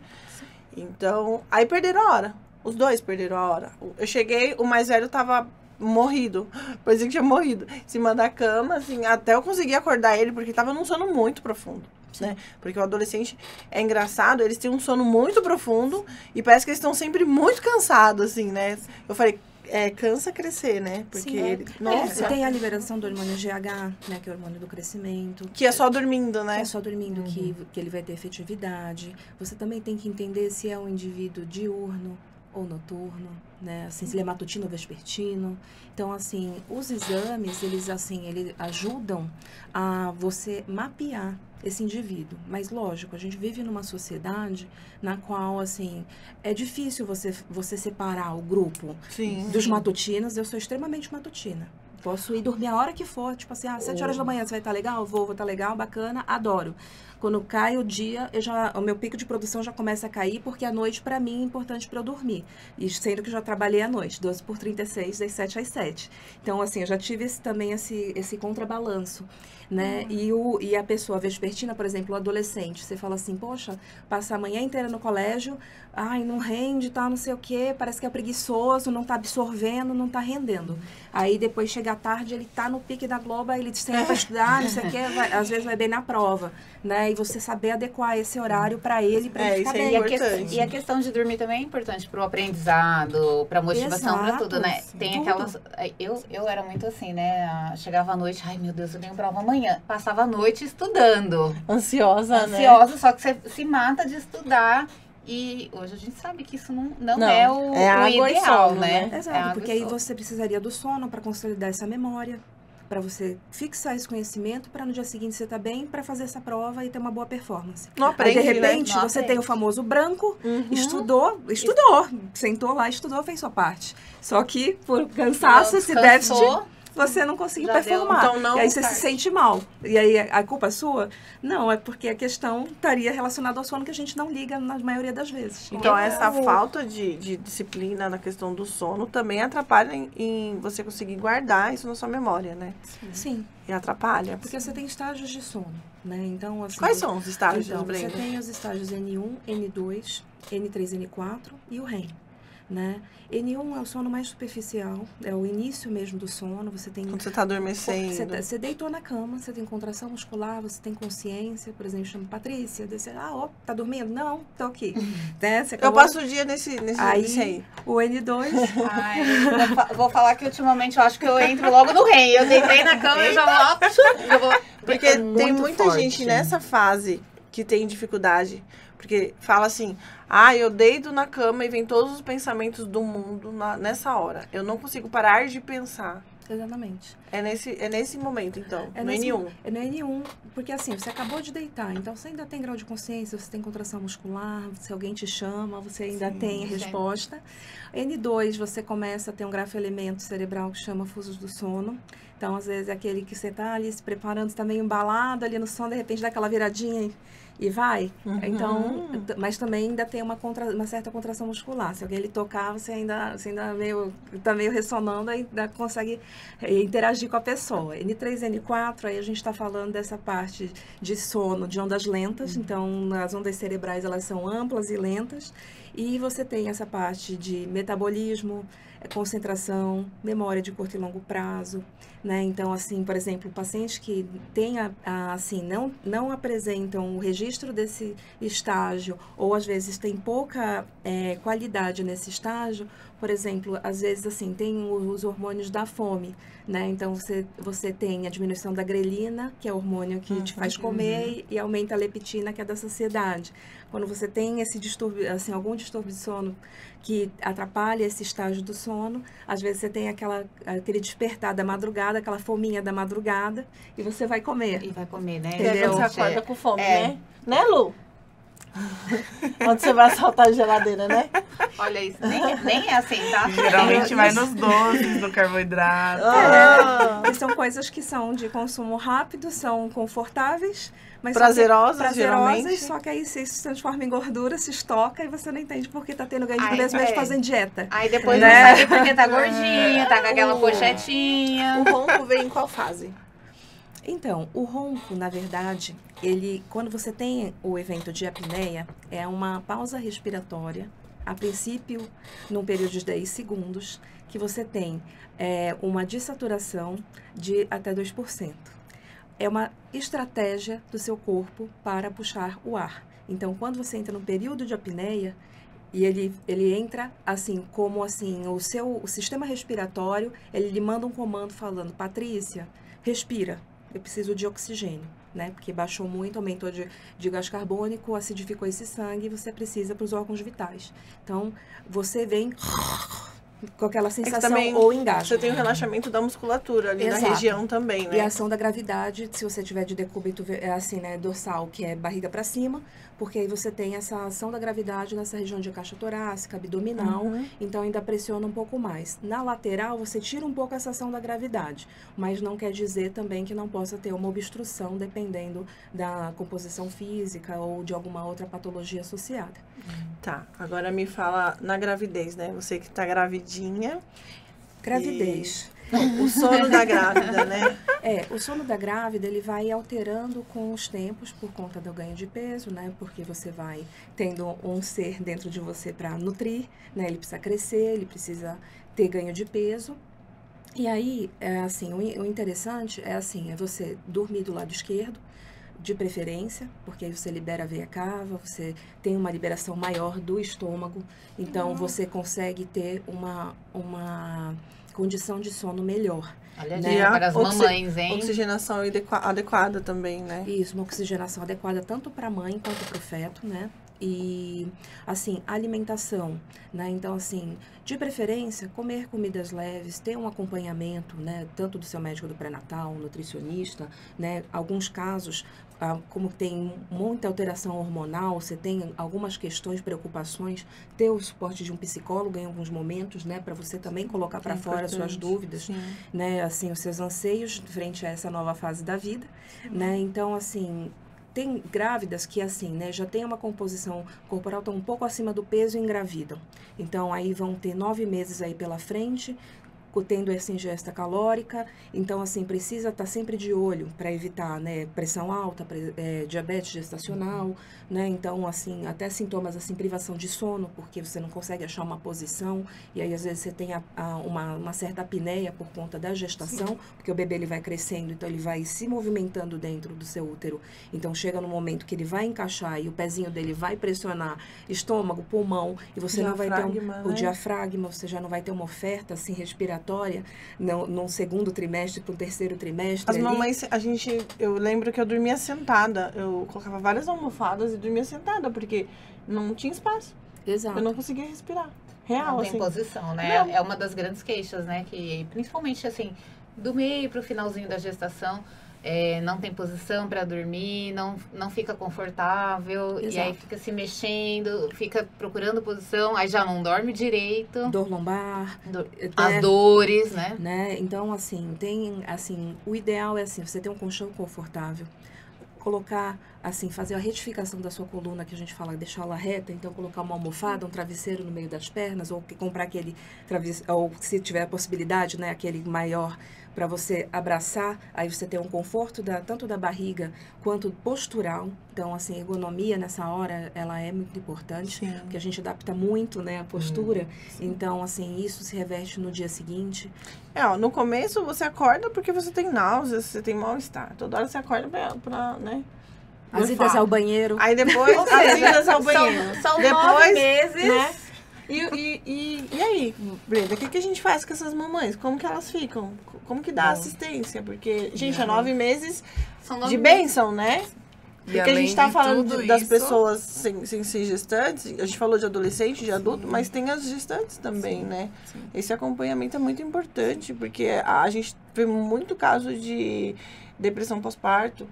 Então, aí perderam a hora. Os dois perderam a hora. Eu cheguei, o mais velho tava morrido. Parecia que tinha morrido. Em cima da cama, assim, até eu conseguir acordar ele, porque tava num sono muito profundo. né? Porque o adolescente é engraçado, eles têm um sono muito profundo e parece que eles estão sempre muito cansados, assim, né? Eu falei, cansa crescer, né? Porque Sim, ele, nossa, tem a liberação do hormônio GH, né, que é o hormônio do crescimento. que é só dormindo, né? Que é só dormindo que ele vai ter efetividade. Você também tem que entender se é um indivíduo diurno ou noturno, né? Assim, se ele é matutino ou vespertino. Então, assim, os exames, eles ajudam a você mapear esse indivíduo. Mas, lógico, a gente vive numa sociedade na qual, assim, é difícil você separar o grupo dos matutinos. Eu sou extremamente matutina. Posso ir dormir a hora que for, tipo assim, 7 horas da manhã, você vai estar legal? Vou estar legal, bacana, adoro. Quando cai o dia, o meu pico de produção já começa a cair, porque a noite, para mim, é importante para eu dormir. E sendo que eu já trabalhei à noite, 12 por 36, das 7 às 7. Então, assim, eu já tive esse contrabalanço, né? E a pessoa vespertina, por exemplo, o adolescente, você fala assim, poxa, passa a manhã inteira no colégio, ai, não rende, tá, não sei o quê, parece que é preguiçoso, não tá absorvendo, não tá rendendo. Aí, depois, chega à tarde, ele tá no pique da Globo, aí ele senta pra estudar, não sei o quê, às vezes vai bem na prova, né? E você saber adequar esse horário para ele, para ele ficar bem. E a questão de dormir também é importante para o aprendizado, para motivação, para tudo, né? Tem aquelas... Eu era muito assim, né? Chegava à noite, ai meu Deus, eu tenho prova amanhã. Passava a noite estudando. Ansiosa, né? Só que você se mata de estudar. E hoje a gente sabe que isso não é o ideal, sono, né? Exato, porque aí você precisaria do sono para consolidar essa memória, para você fixar esse conhecimento, para no dia seguinte você estar bem, para fazer essa prova e ter uma boa performance. Não aprende, aí, de repente, né? você tem o famoso branco, estudou, sentou lá, estudou, fez sua parte. Só que, por cansaço, esse déficit, você não conseguiu performar. Então, não, e aí você se sente mal. E aí a culpa é sua? Não, é porque a questão estaria relacionada ao sono que a gente não liga na maioria das vezes. Então, essa falta de disciplina na questão do sono também atrapalha em você conseguir guardar isso na sua memória, né? Sim. E atrapalha. Porque você tem estágios de sono, né? Então, assim, quais são os estágios, então, Brenda? Você tem os estágios N1, N2, N3, N4 e o REM. Né? N1 é o sono mais superficial, é o início mesmo do sono. Você tem, quando você está adormecendo. Você deitou na cama, você tem contração muscular, você tem consciência, por exemplo, chama Patrícia, você, tá dormindo? Não, tô aqui. Né? Eu passo o dia nesse aí. O N2. Vou falar que ultimamente eu acho que eu entro logo no REM. Eu deitei na cama e já vou. Porque tem muita gente nessa fase que tem dificuldade. Porque fala assim, eu deito na cama e vem todos os pensamentos do mundo nessa hora. Eu não consigo parar de pensar. Exatamente. É nesse momento, então, no N1. É no N1, porque assim, você acabou de deitar, então você ainda tem grau de consciência, você tem contração muscular, se alguém te chama, você ainda tem a resposta. N2, você começa a ter um grafoelemento cerebral que chama fusos do sono. Então, às vezes, é aquele que você tá ali se preparando, está meio embalado ali no sono, de repente dá aquela viradinha e vai. Então, mas também ainda tem uma certa contração muscular. Se alguém lhe tocar, você ainda tá meio ressonando, ainda consegue interagir com a pessoa. N3, N4, aí a gente está falando dessa parte de sono, de ondas lentas. Então, as ondas cerebrais, elas são amplas e lentas. E você tem essa parte de metabolismo, concentração, memória de curto e longo prazo, né? Então, assim, por exemplo, pacientes que têm, assim, não apresentam o registro desse estágio, ou às vezes tem pouca qualidade nesse estágio, por exemplo, às vezes, assim, tem os hormônios da fome, né? Então, você tem a diminuição da grelina, que é o hormônio que te faz comer, e aumenta a leptina, que é da saciedade. Quando você tem esse distúrbio, assim, algum distúrbio de sono que atrapalha esse estágio do sono, às vezes você tem aquele despertar da madrugada, aquela fominha da madrugada, e você vai comer. E vai comer, né? Entendeu? Você acorda com fome, né? Né, Lu? Onde você vai assaltar a geladeira, né? Olha isso, nem é assim, tá? Geralmente vai nos doces, no carboidrato. E são coisas que são de consumo rápido, são confortáveis, mas prazerosas, geralmente. Só que aí se transforma em gordura, se estoca e você não entende por que tá tendo ganho de peso mesmo fazendo dieta. Aí depois não sabe porque tá gordinha, tá com aquela pochetinha. O ronco vem em qual fase? Então, o ronco, na verdade, quando você tem o evento de apneia, é uma pausa respiratória, a princípio, num período de 10 segundos, que você tem uma dessaturação de até 2%. é uma estratégia do seu corpo para puxar o ar. Então, quando você entra no período de apneia, e ele entra assim, como assim, o sistema respiratório, ele lhe manda um comando falando, Patrícia, respira, eu preciso de oxigênio, né? Porque baixou muito, aumentou de gás carbônico, acidificou esse sangue, você precisa para os órgãos vitais. Então, você vem com aquela sensação também ou engasgo. Você tem o relaxamento da musculatura ali na região também, né? E a ação da gravidade, se você tiver de decúbito assim, né, dorsal, que é barriga para cima, porque aí você tem essa ação da gravidade nessa região de caixa torácica, abdominal, então ainda pressiona um pouco mais. Na lateral, você tira um pouco essa ação da gravidade, mas não quer dizer também que não possa ter uma obstrução, dependendo da composição física ou de alguma outra patologia associada. Tá, agora me fala na gravidez, né? Você que tá gravidinha. Gravidez. O sono da grávida, né? O sono da grávida, ele vai alterando com os tempos por conta do ganho de peso, né? Porque você vai tendo um ser dentro de você para nutrir, né? Ele precisa crescer, ele precisa ter ganho de peso. E aí, assim, o interessante é assim, é você dormir do lado esquerdo, de preferência, porque aí você libera a veia cava, você tem uma liberação maior do estômago, então você consegue ter uma condição de sono melhor. Olha, né? Para as mamães, hein? Oxigenação adequada também, né? Isso, uma oxigenação adequada tanto para a mãe quanto para o feto, né? E, assim, alimentação, né? Então, assim, de preferência, comer comidas leves, ter um acompanhamento, né? Tanto do seu médico do pré-natal, nutricionista, né? Alguns casos, como tem muita alteração hormonal, você tem algumas questões, preocupações, ter o suporte de um psicólogo em alguns momentos, né? Para você também colocar para fora as suas dúvidas, né? Assim, os seus anseios frente a essa nova fase da vida, né? Então, assim, tem grávidas que, assim, né, já tem uma composição corporal, estão um pouco acima do peso e engravidam. Então, aí vão ter 9 meses aí pela frente, tendo essa ingesta calórica. Então, assim, precisa estar sempre de olho para evitar, né, pressão alta, diabetes gestacional, né? Então, assim, até sintomas, assim, privação de sono, porque você não consegue achar uma posição, e aí, às vezes, você tem uma certa apneia por conta da gestação, porque o bebê, ele vai crescendo, então ele vai se movimentando dentro do seu útero. Então, chega no momento que ele vai encaixar e o pezinho dele vai pressionar estômago, pulmão, e você não vai ter o diafragma, você já não vai ter uma oferta, assim, respiratória no segundo trimestre para o terceiro trimestre. As mamães, eu lembro que eu dormia sentada, eu colocava várias almofadas e dormia sentada, porque não tinha espaço. Exato. Eu não conseguia respirar. Real, não tem assim. posição, né? Não. É uma das grandes queixas, né? Que, principalmente, assim, do meio para o finalzinho da gestação, não tem posição para dormir, não fica confortável. Exato. E aí fica se mexendo, fica procurando posição, aí já não dorme direito. Dor lombar. As dores, né? Então, assim, o ideal é assim, você ter um colchão confortável, colocar, assim, fazer a retificação da sua coluna, que a gente fala, deixá-la reta, então colocar uma almofada, um travesseiro no meio das pernas, ou comprar aquele travesseiro, ou se tiver a possibilidade, né, aquele maior, para você abraçar, aí você tem um conforto tanto da barriga quanto postural. Então, assim, ergonomia nessa hora, ela é muito importante, porque a gente adapta muito, né, a postura. Então, assim, isso se reverte no dia seguinte. No começo você acorda porque você tem náuseas, você tem mal-estar. Toda hora você acorda pra né? As idas ao banheiro. Aí depois, as idas ao banheiro. São depois, 9 meses, né? E aí, Brenda, o que a gente faz com essas mamães? Como que elas ficam? Como que dá assistência? Porque, gente, 9 meses de bênção, né? Porque a gente tá falando das pessoas sem ser gestantes, a gente falou de adolescente, de adulto, mas tem as gestantes também, né? Esse acompanhamento é muito importante, porque a gente vê muito caso de depressão pós-parto.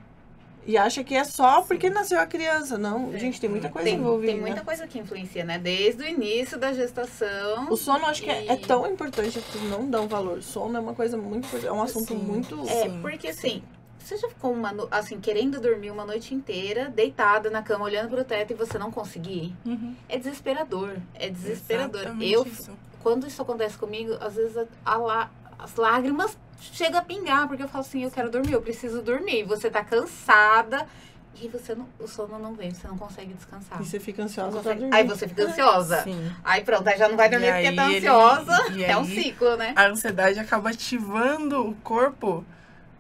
E acha que é só porque nasceu a criança. Não, gente, tem muita coisa envolvida. Tem muita coisa que influencia, né? Desde o início da gestação. O sono, acho que é tão importante, as pessoas não dão valor. Sono é uma coisa muito importante, é um assunto muito... Porque assim, você já ficou querendo dormir uma noite inteira, deitada na cama, olhando pro teto e você não conseguir? É desesperador. É desesperador. Quando isso acontece comigo, às vezes as lágrimas chega a pingar, porque eu falo assim, eu quero dormir, eu preciso dormir. Você tá cansada e o sono não vem, você não consegue descansar. E você fica ansiosa pra dormir. Aí você fica ansiosa. Aí pronto, aí já não vai dormir porque tá ansiosa. É um ciclo, né? A ansiedade acaba ativando o corpo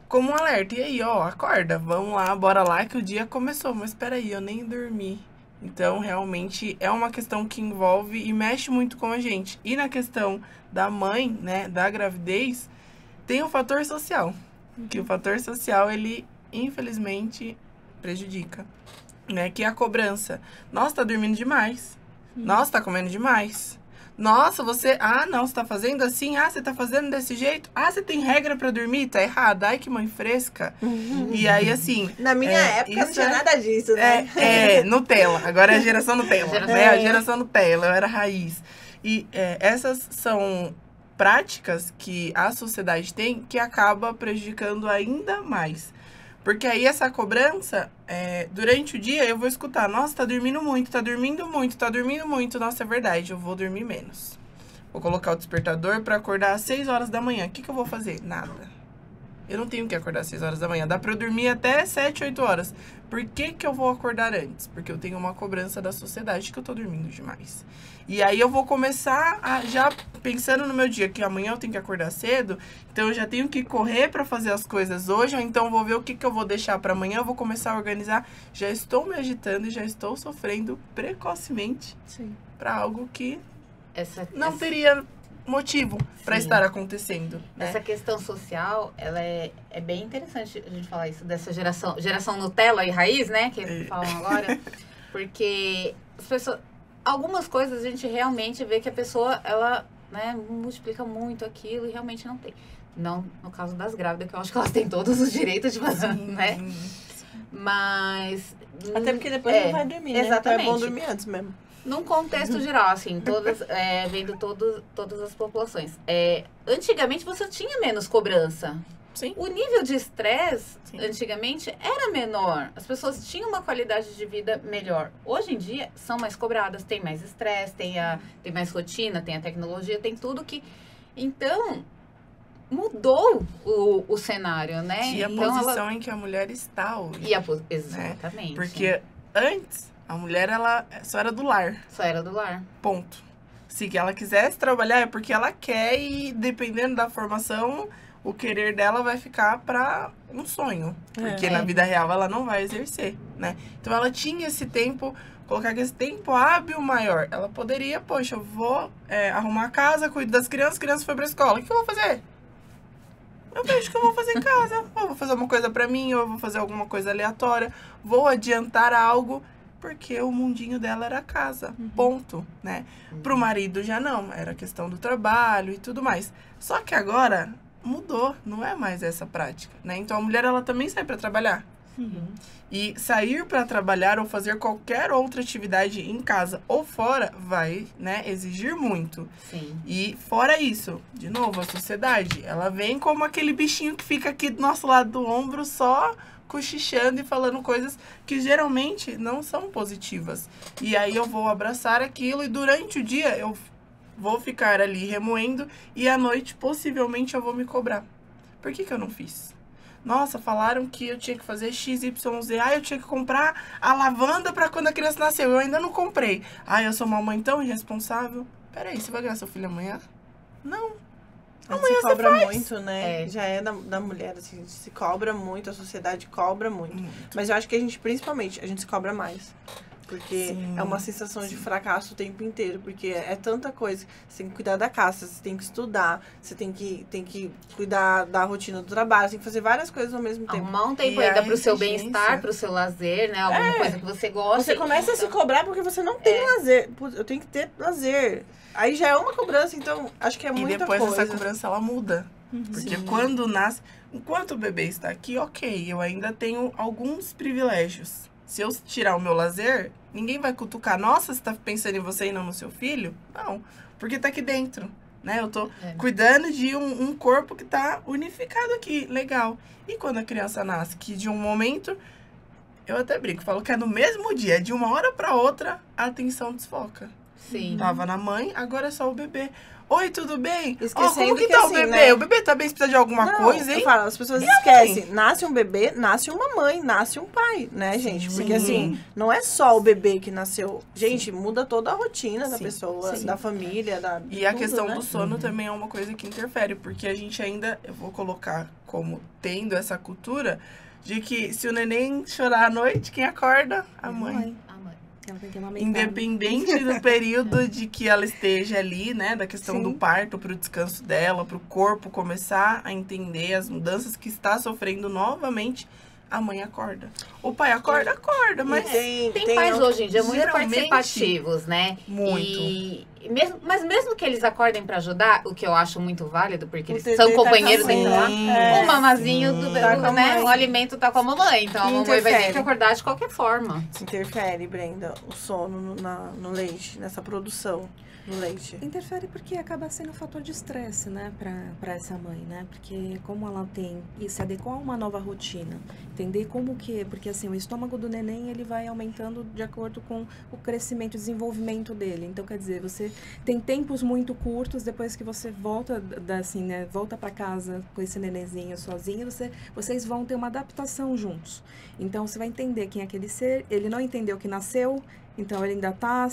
como um alerta. E aí, ó, acorda, vamos lá, bora lá que o dia começou. Mas espera aí, eu nem dormi. Então, realmente, é uma questão que envolve e mexe muito com a gente. E na questão da mãe, né, da gravidez, tem o fator social. Que o fator social, ele, infelizmente, prejudica. Né? Que é a cobrança. Nossa, tá dormindo demais. Nossa, tá comendo demais. Nossa, você... Ah, não, você tá fazendo assim? Ah, você tá fazendo desse jeito? Ah, você tem regra pra dormir? Tá errado. Ai, que mãe fresca. E aí, assim... Na minha época não tinha nada disso, né? Nutella. Agora é a geração Nutella, né? A geração Nutella, eu era raiz. E essas são práticas que a sociedade tem que acaba prejudicando ainda mais. Porque aí essa cobrança, durante o dia eu vou escutar, nossa, tá dormindo muito, tá dormindo muito, tá dormindo muito. Nossa, é verdade, eu vou dormir menos. Vou colocar o despertador pra acordar às 6 horas da manhã. O que eu vou fazer? Nada. Eu não tenho que acordar às 6 horas da manhã. Dá pra eu dormir até 7, 8 horas. Por que eu vou acordar antes? Porque eu tenho uma cobrança da sociedade que eu tô dormindo demais. E aí eu vou começar já pensando no meu dia, que amanhã eu tenho que acordar cedo. Então eu já tenho que correr pra fazer as coisas hoje. Ou então vou ver o que eu vou deixar pra amanhã. Eu vou começar a organizar. Já estou me agitando e já estou sofrendo precocemente pra algo que não teria motivo para estar acontecendo. Né? Essa questão social, ela é bem interessante a gente falar isso, dessa geração Nutella e raiz, né, que falam agora, porque as pessoas, algumas coisas a gente realmente vê que a pessoa, ela, né, multiplica muito aquilo e realmente não tem. Não no caso das grávidas, que eu acho que elas têm todos os direitos de fazer, né? Mas... Até porque depois não vai dormir, né? Exatamente. Então é bom dormir antes mesmo. Num contexto geral, assim, vendo todas as populações. Antigamente você tinha menos cobrança. Sim. O nível de estresse, antigamente, era menor. As pessoas tinham uma qualidade de vida melhor. Hoje em dia, são mais cobradas, tem mais estresse, tem mais rotina, tem a tecnologia, tem tudo que... Então, mudou o cenário, né? E a então, posição em que a mulher está hoje. Exatamente. Né? Porque antes... A mulher, ela só era do lar. Só era do lar. Ponto. Se ela quisesse trabalhar, é porque ela quer e, dependendo da formação, o querer dela vai ficar para um sonho. Porque na vida real ela não vai exercer, né? Então, ela tinha esse tempo, colocar esse tempo hábil maior. Ela poderia, poxa, eu vou arrumar a casa, cuido das crianças foram pra escola. O que eu vou fazer? Eu vejo que eu vou fazer em casa. Ou vou fazer uma coisa pra mim, ou eu vou fazer alguma coisa aleatória. Vou adiantar algo. Porque o mundinho dela era a casa, ponto, né? Pro marido já não, era questão do trabalho e tudo mais. Só que agora mudou, não é mais essa prática, né? Então a mulher, ela também sai para trabalhar. E sair para trabalhar ou fazer qualquer outra atividade em casa ou fora vai, né, exigir muito. Sim. E fora isso, de novo, a sociedade, ela vem como aquele bichinho que fica aqui do nosso lado do ombro só... cochichando e falando coisas que geralmente não são positivas. E aí eu vou abraçar aquilo e durante o dia eu vou ficar ali remoendo e à noite possivelmente eu vou me cobrar. Por que eu não fiz? Nossa, falaram que eu tinha que fazer XYZ. Ah, eu tinha que comprar a lavanda para quando a criança nasceu. Eu ainda não comprei. Ah, eu sou uma mãe tão irresponsável. Peraí, você vai ganhar seu filho amanhã? Não. Amanhã se cobra muito, né? Já é da mulher, assim, a gente se cobra muito, a sociedade cobra muito. Mas eu acho que a gente, principalmente, a gente se cobra mais. Porque é uma sensação de fracasso o tempo inteiro. Porque é tanta coisa. Você tem que cuidar da casa, você tem que estudar, você tem que cuidar da rotina do trabalho, você tem que fazer várias coisas ao mesmo tempo. Arrumar um tempo ainda pro seu bem-estar, pro seu lazer, né? Alguma coisa que você gosta. Você começa a se cobrar porque você não tem lazer. Eu tenho que ter lazer. Aí já é uma cobrança, então acho que é muita coisa. E depois essa cobrança, ela muda. Porque quando nasce... Enquanto o bebê está aqui, ok, eu ainda tenho alguns privilégios. Se eu tirar o meu lazer, ninguém vai cutucar. Nossa, você tá pensando em você e não no seu filho? Não, porque tá aqui dentro, né? Eu tô cuidando de um corpo que tá unificado aqui, legal. E quando a criança nasce, que de um momento... Eu até brinco, falo que é no mesmo dia, de uma hora para outra, a atenção desfoca. Sim. Tava na mãe, agora é só o bebê. Oi, tudo bem? Esquecendo Como que que tá o assim, bebê? né? O bebê tá bem? Você precisa de alguma Não, coisa, eu hein? falo, as pessoas E a esquecem. mãe? Nasce um bebê, nasce uma mãe, nasce um pai, né, gente? Porque Sim. assim, não é só o bebê que nasceu. Gente, muda toda a rotina da Sim, pessoa, sim. da família, da E a tudo, questão né? do sono também é uma coisa que interfere, porque a gente ainda, eu vou colocar como tendo essa cultura de que se o neném chorar à noite, quem acorda? A mãe. A mãe. Ela tem que amamentar. Independente do período de que ela esteja ali, né? Da questão do Sim. parto, pro descanso dela, pro corpo começar a entender as mudanças que está sofrendo novamente, a mãe acorda. O pai acorda? Acorda, mas Tem pais hoje em dia muito geralmente, participativos, né? muito. Mas mesmo que eles acordem pra ajudar, o que eu acho muito válido, porque O eles bebê são tá companheiros com a dentro lá. mãe. É. O mamazinho do Tá bebê, com a né? mãe. O alimento tá com a mamãe. Então a mamãe vai ter Interfere. que acordar de qualquer forma. Interfere, Brenda, o sono no leite, nessa produção do leite. Interfere porque acaba sendo um fator de estresse, né, para essa mãe, né? Porque como ela tem que se adequar a uma nova rotina, entender como que, porque assim, o estômago do neném, ele vai aumentando de acordo com o crescimento e desenvolvimento dele. Então, quer dizer, você tem tempos muito curtos depois que você volta assim, né, volta para casa com esse nenenzinho sozinho, vocês vão ter uma adaptação juntos. Então, você vai entender quem é aquele ser, ele não entendeu que nasceu. Então, ele ainda está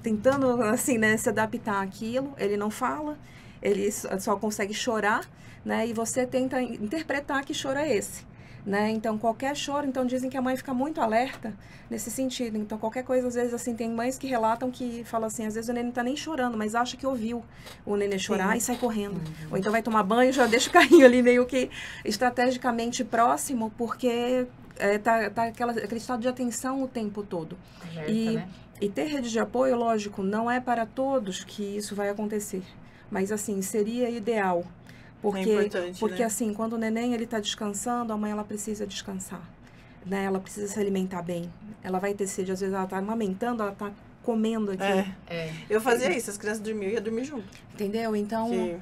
tentando, assim, né, se adaptar àquilo. Ele não fala, ele só consegue chorar, né? E você tenta interpretar que choro é esse, né? Então, qualquer choro, então dizem que a mãe fica muito alerta nesse sentido. Então, qualquer coisa, às vezes, assim, tem mães que relatam que falam assim, às vezes o neném não tá nem chorando, mas acha que ouviu o neném chorar e sai correndo. Ou então vai tomar banho, já deixa o carrinho ali meio que estrategicamente próximo, porque tá aquele estado de atenção o tempo todo. Alerta, né? E ter rede de apoio, lógico, não é para todos que isso vai acontecer. Mas, assim, seria ideal. Porque, importante, né? assim, quando o neném ele está descansando, a mãe ela precisa descansar. Né? Ela precisa se alimentar bem. Ela vai ter sede, às vezes ela está amamentando, ela está comendo aqui. Eu fazia isso, as crianças dormiam e ia dormir junto. Entendeu? Então, Sim.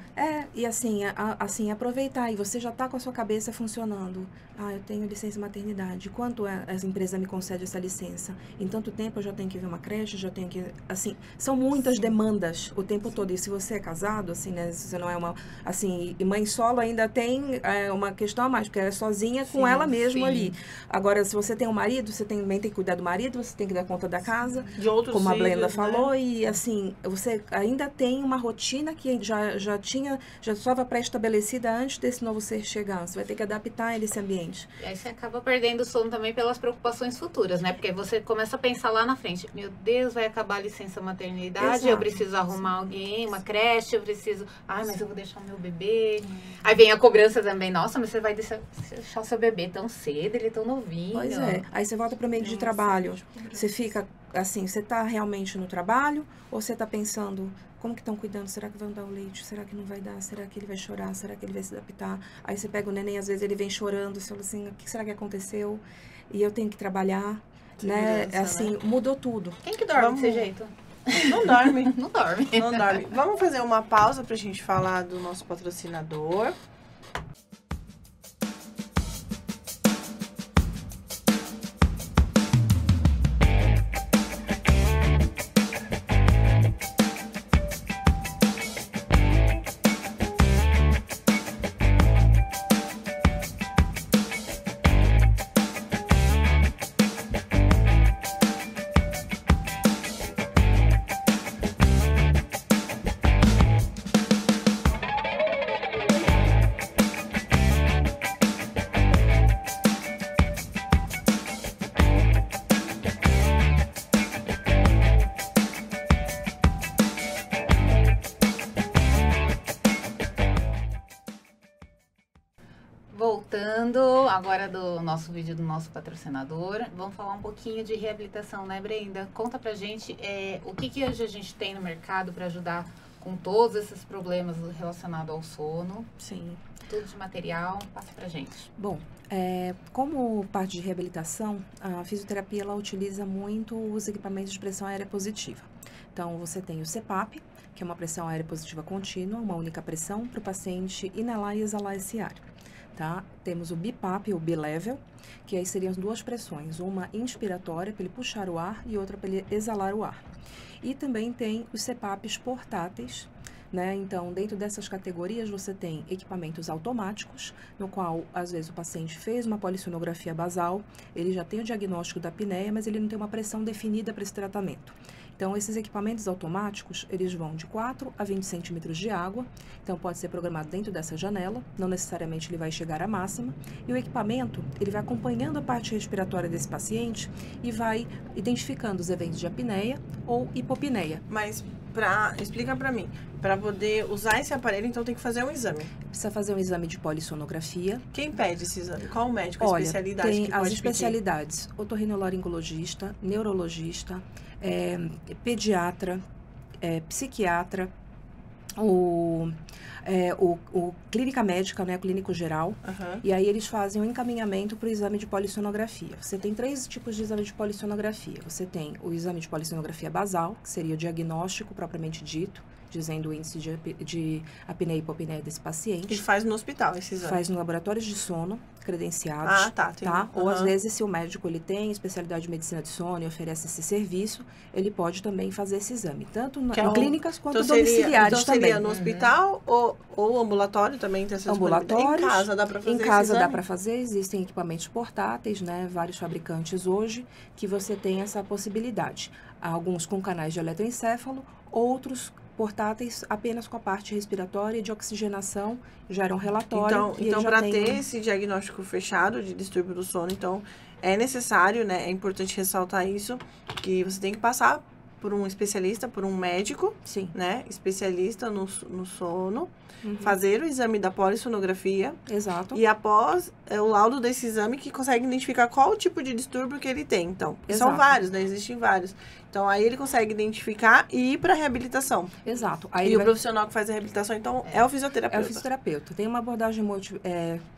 e assim, assim, aproveitar. E você já está com a sua cabeça funcionando. Ah, eu tenho licença maternidade. Quanto as empresas me concedem essa licença? Em tanto tempo eu já tenho que ver uma creche, já tenho que... Assim, são muitas demandas o tempo todo. E se você é casado, assim, né? Se você não é uma... Assim, e mãe solo ainda tem uma questão a mais, porque ela é sozinha com ela mesma ali. Agora, se você tem um marido, você também tem que cuidar do marido, você tem que dar conta da casa. De outros como a Blenda filhos, falou, né? e assim, você ainda tem uma rotina que já estava pré-estabelecida antes desse novo ser chegar. Você vai ter que adaptar ele a esse ambiente. E aí você acaba perdendo o sono também pelas preocupações futuras, né? Porque você começa a pensar lá na frente, meu Deus, vai acabar a licença maternidade, Exato. eu preciso arrumar alguém, uma creche, eu preciso... Ai, mas eu vou deixar o meu bebê. Aí vem a cobrança também, nossa, mas você vai deixar o seu bebê tão cedo, ele é tão novinho. Pois é. Aí você volta para o meio de trabalho. Você fica assim, você está realmente no trabalho ou você está pensando, como que estão cuidando? Será que vão dar o leite? Será que não vai dar? Será que ele vai chorar? Será que ele vai se adaptar? Aí você pega o neném, às vezes ele vem chorando, você fala assim, o que será que aconteceu? E eu tenho que trabalhar, né? Assim, mudou tudo. Quem que dorme desse jeito? Não dorme. Não dorme. Não dorme. Vamos fazer uma pausa pra gente falar do nosso patrocinador. Voltando agora do nosso vídeo do nosso patrocinador, vamos falar um pouquinho de reabilitação, né, Brenda? Conta pra gente o que hoje a gente tem no mercado para ajudar com todos esses problemas relacionados ao sono. Sim. Tudo de material, passa pra gente. Bom, como parte de reabilitação, a fisioterapia ela utiliza muito os equipamentos de pressão aérea positiva. Então, você tem o CPAP, que é uma pressão aérea positiva contínua, uma única pressão para o paciente inalar e exalar esse ar. Tá? Temos o BiPAP, o B-Level, que aí seriam as duas pressões, uma inspiratória para ele puxar o ar e outra para ele exalar o ar. E também tem os CPAPs portáteis, né? Então, dentro dessas categorias, você tem equipamentos automáticos, no qual, às vezes, o paciente fez uma polissonografia basal, ele já tem o diagnóstico da apneia, mas ele não tem uma pressão definida para esse tratamento. Então, esses equipamentos automáticos, eles vão de 4 a 20 centímetros de água, então pode ser programado dentro dessa janela, não necessariamente ele vai chegar à máxima, e o equipamento, ele vai acompanhando a parte respiratória desse paciente e vai identificando os eventos de apneia ou hipopneia. Mas, explica pra mim, pra poder usar esse aparelho, então tem que fazer um exame. Precisa fazer um exame de polissonografia. Quem pede esse exame? Qual o médico? A Olha, especialidade tem que as pode especialidades, otorrinolaringologista, neurologista, pediatra, psiquiatra, o clínica médica, né, clínico geral, e aí eles fazem um encaminhamento para o exame de polissonografia. Você tem 3 tipos de exame de polissonografia. Você tem o exame de polissonografia basal, que seria o diagnóstico propriamente dito, dizendo o índice de apneia e hipopneia desse paciente. E faz no hospital esse exame? Faz no laboratório de sono, credenciados. Tá? Ou às vezes, se o médico ele tem especialidade de medicina de sono e oferece esse serviço, ele pode também fazer esse exame, tanto em clínicas quanto domiciliares também. Então seria no hospital ou ambulatório também tem essa ambulatórios. Em casa dá para fazer Em casa esse exame? dá para fazer, existem equipamentos portáteis, né? Vários fabricantes hoje que você tem essa possibilidade. Alguns com canais de eletroencéfalo, outros portáteis apenas com a parte respiratória e de oxigenação, geram relatório. Então para ter esse diagnóstico fechado de distúrbio do sono, então é necessário, né? É importante ressaltar isso, que você tem que passar por um especialista, por um médico, sim, né? Especialista no sono, fazer o exame da polissonografia. Exato. E após o laudo desse exame que consegue identificar qual o tipo de distúrbio que ele tem. Então, são vários, né? Existem vários. Então, aí ele consegue identificar e ir para a reabilitação. Exato. Aí e o profissional que faz a reabilitação, então, é o fisioterapeuta. É o fisioterapeuta. Tem uma abordagem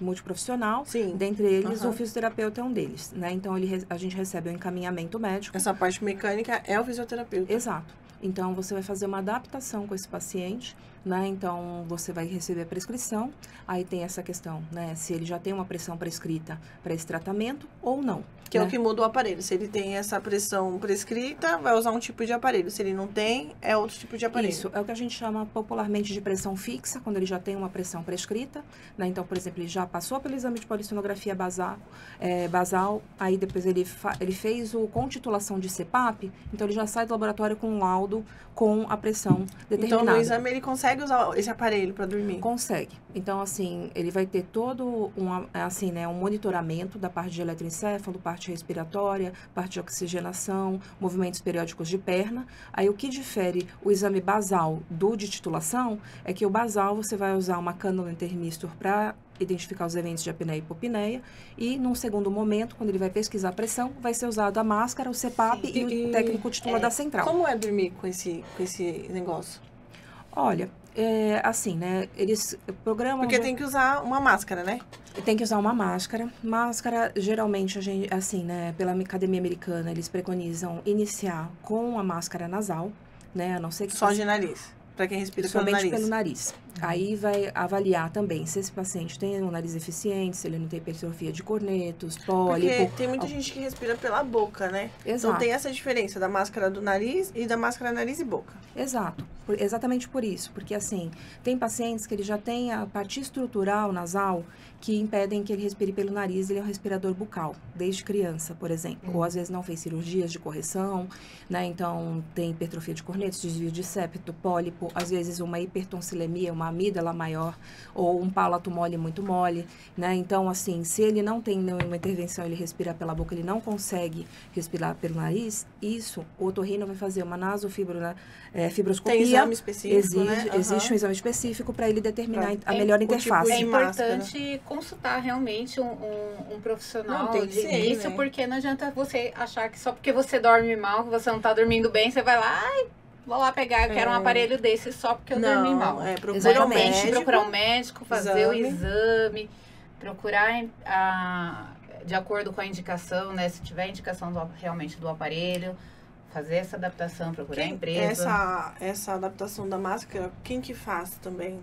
multiprofissional. Sim. Dentre eles, o fisioterapeuta é um deles, né? Então, a gente recebe o encaminhamento médico. Essa parte mecânica é o fisioterapeuta. Exato. Então, você vai fazer uma adaptação com esse paciente, né? Então, você vai receber a prescrição. Aí tem essa questão, né? Se ele já tem uma pressão prescrita para esse tratamento ou não. Que é o que muda o aparelho. Se ele tem essa pressão prescrita, vai usar um tipo de aparelho. Se ele não tem, é outro tipo de aparelho. Isso, é o que a gente chama popularmente de pressão fixa, quando ele já tem uma pressão prescrita, né? Então, por exemplo, ele já passou pelo exame de polissonografia basal, aí depois ele fez com titulação de CPAP, então ele já sai do laboratório com um laudo com a pressão determinada. Então, no exame ele consegue usar esse aparelho para dormir? Consegue. Então, assim, ele vai ter todo um monitoramento da parte de eletroencéfalo, parte respiratória, parte de oxigenação, movimentos periódicos de perna. Aí, o que difere o exame basal do de titulação é que o basal você vai usar uma cânula intermistor para identificar os eventos de apneia e hipopneia, e num segundo momento, quando ele vai pesquisar a pressão, vai ser usado a máscara, o CPAP e o técnico titular da central. Como é dormir com esse negócio? Olha, assim, né, eles programam... Porque tem que usar uma máscara, né? Tem que usar uma máscara. Máscara, geralmente, assim, né, pela Academia Americana, eles preconizam iniciar com a máscara nasal, né, a não ser que... Só de nariz, para quem respira pelo nariz. Somente pelo nariz. Aí vai avaliar também se esse paciente tem um nariz eficiente, se ele não tem hipertrofia de cornetos, pólipo. Porque tem muita gente que respira pela boca, né? Exato. Então tem essa diferença da máscara do nariz e da máscara nariz e boca. Exato. Exatamente por isso. Porque, assim, tem pacientes que ele já tem a parte estrutural nasal que impedem que ele respire pelo nariz. Ele é um respirador bucal, desde criança, por exemplo. Ou, às vezes, não fez cirurgias de correção, né? Então, tem hipertrofia de cornetos, desvio de septo, pólipo. Às vezes, uma hipertonsilemia, uma amígdala maior, ou um palato mole muito mole, né? Então, assim, se ele não tem nenhuma intervenção, ele respira pela boca, ele não consegue respirar pelo nariz, isso, o otorrino vai fazer uma nasofibroscopia. Tem exame específico, né? Existe um exame específico para ele determinar a melhor interface. É importante consultar realmente um profissional de início, né? Porque não adianta você achar que só porque você dorme mal, que você não tá dormindo bem, você vai lá, vou lá pegar, eu quero um aparelho desse só porque eu dormi mal. Procurar um médico, fazer o exame, procurar de acordo com a indicação, né? Se tiver indicação realmente do aparelho, fazer essa adaptação, procurar a empresa. Essa adaptação da máscara, quem que faz também?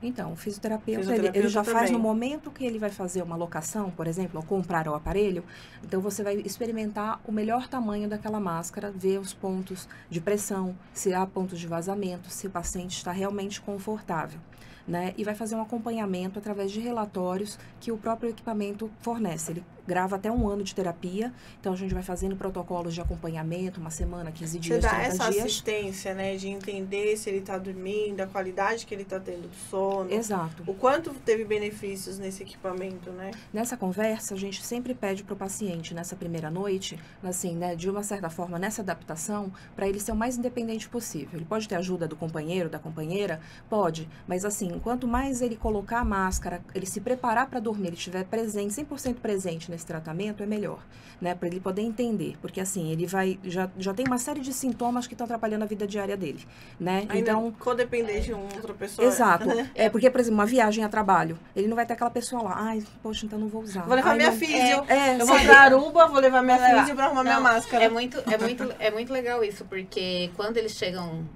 Então, o fisioterapeuta, Fisioterapeuta ele já faz no também. momento que ele vai fazer uma locação, por exemplo, ou comprar o aparelho, então você vai experimentar o melhor tamanho daquela máscara, ver os pontos de pressão, se há pontos de vazamento, se o paciente está realmente confortável. Né? E vai fazer um acompanhamento através de relatórios que o próprio equipamento fornece. Ele grava até 1 ano de terapia, então a gente vai fazendo protocolos de acompanhamento, 1 semana, 15 Você dias, dá 30 essa dias. assistência, né? De entender se ele tá dormindo, a qualidade que ele tá tendo do sono. Exato. O quanto teve benefícios nesse equipamento, né? Nessa conversa, a gente sempre pede para o paciente, nessa primeira noite, assim, né, de uma certa forma, nessa adaptação, para ele ser o mais independente possível. Ele pode ter ajuda do companheiro, da companheira? Pode, mas assim, quanto mais ele colocar a máscara, ele se preparar para dormir, ele estiver presente, 100% presente nesse tratamento, é melhor, né, para ele poder entender, porque assim, ele vai, já tem uma série de sintomas que estão atrapalhando a vida diária dele, né, Ainda então... codepender de outra pessoa. Exato. É porque, por exemplo, uma viagem a trabalho, ele não vai ter aquela pessoa lá, ai, poxa, então não vou usar. Vou levar Ai, minha não- físio. É, Eu vou sabe? pra Aruba, vou levar minha Não, físio pra arrumar minha não, máscara. É muito legal isso, porque quando eles chegam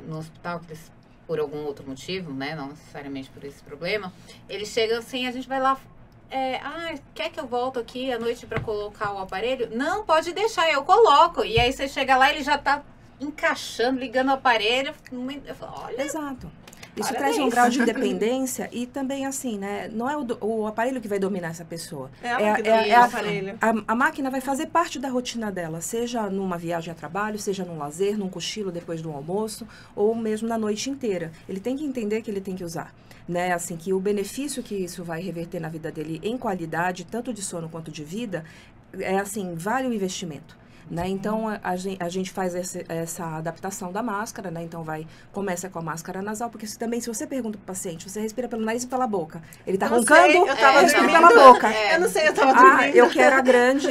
no hospital, que eles, por algum outro motivo, né, não necessariamente por esse problema, eles chegam assim, a gente vai lá, quer que eu volto aqui à noite pra colocar o aparelho? Não, pode deixar, eu coloco. E aí você chega lá, ele já tá encaixando, ligando o aparelho. Eu falo, olha, Exato. Isso Parabéns. traz um grau de independência e também, assim, né? Não é o aparelho que vai dominar essa pessoa. É ela que domina o aparelho. A máquina vai fazer parte da rotina dela, seja numa viagem a trabalho, seja num lazer, num cochilo depois do almoço, ou mesmo na noite inteira. Ele tem que entender que ele tem que usar. Né, assim, que o benefício que isso vai reverter na vida dele em qualidade, tanto de sono quanto de vida, é assim, vale o investimento. Né? Então, a gente faz essa adaptação da máscara, né? Então, começa com a máscara nasal, porque se você pergunta pro paciente, você respira pelo nariz e pela boca. Ele tá Eu não roncando, sei, eu tava respira dormindo. pela boca. Eu não sei, eu tava Ah, dormindo. eu quero a grande,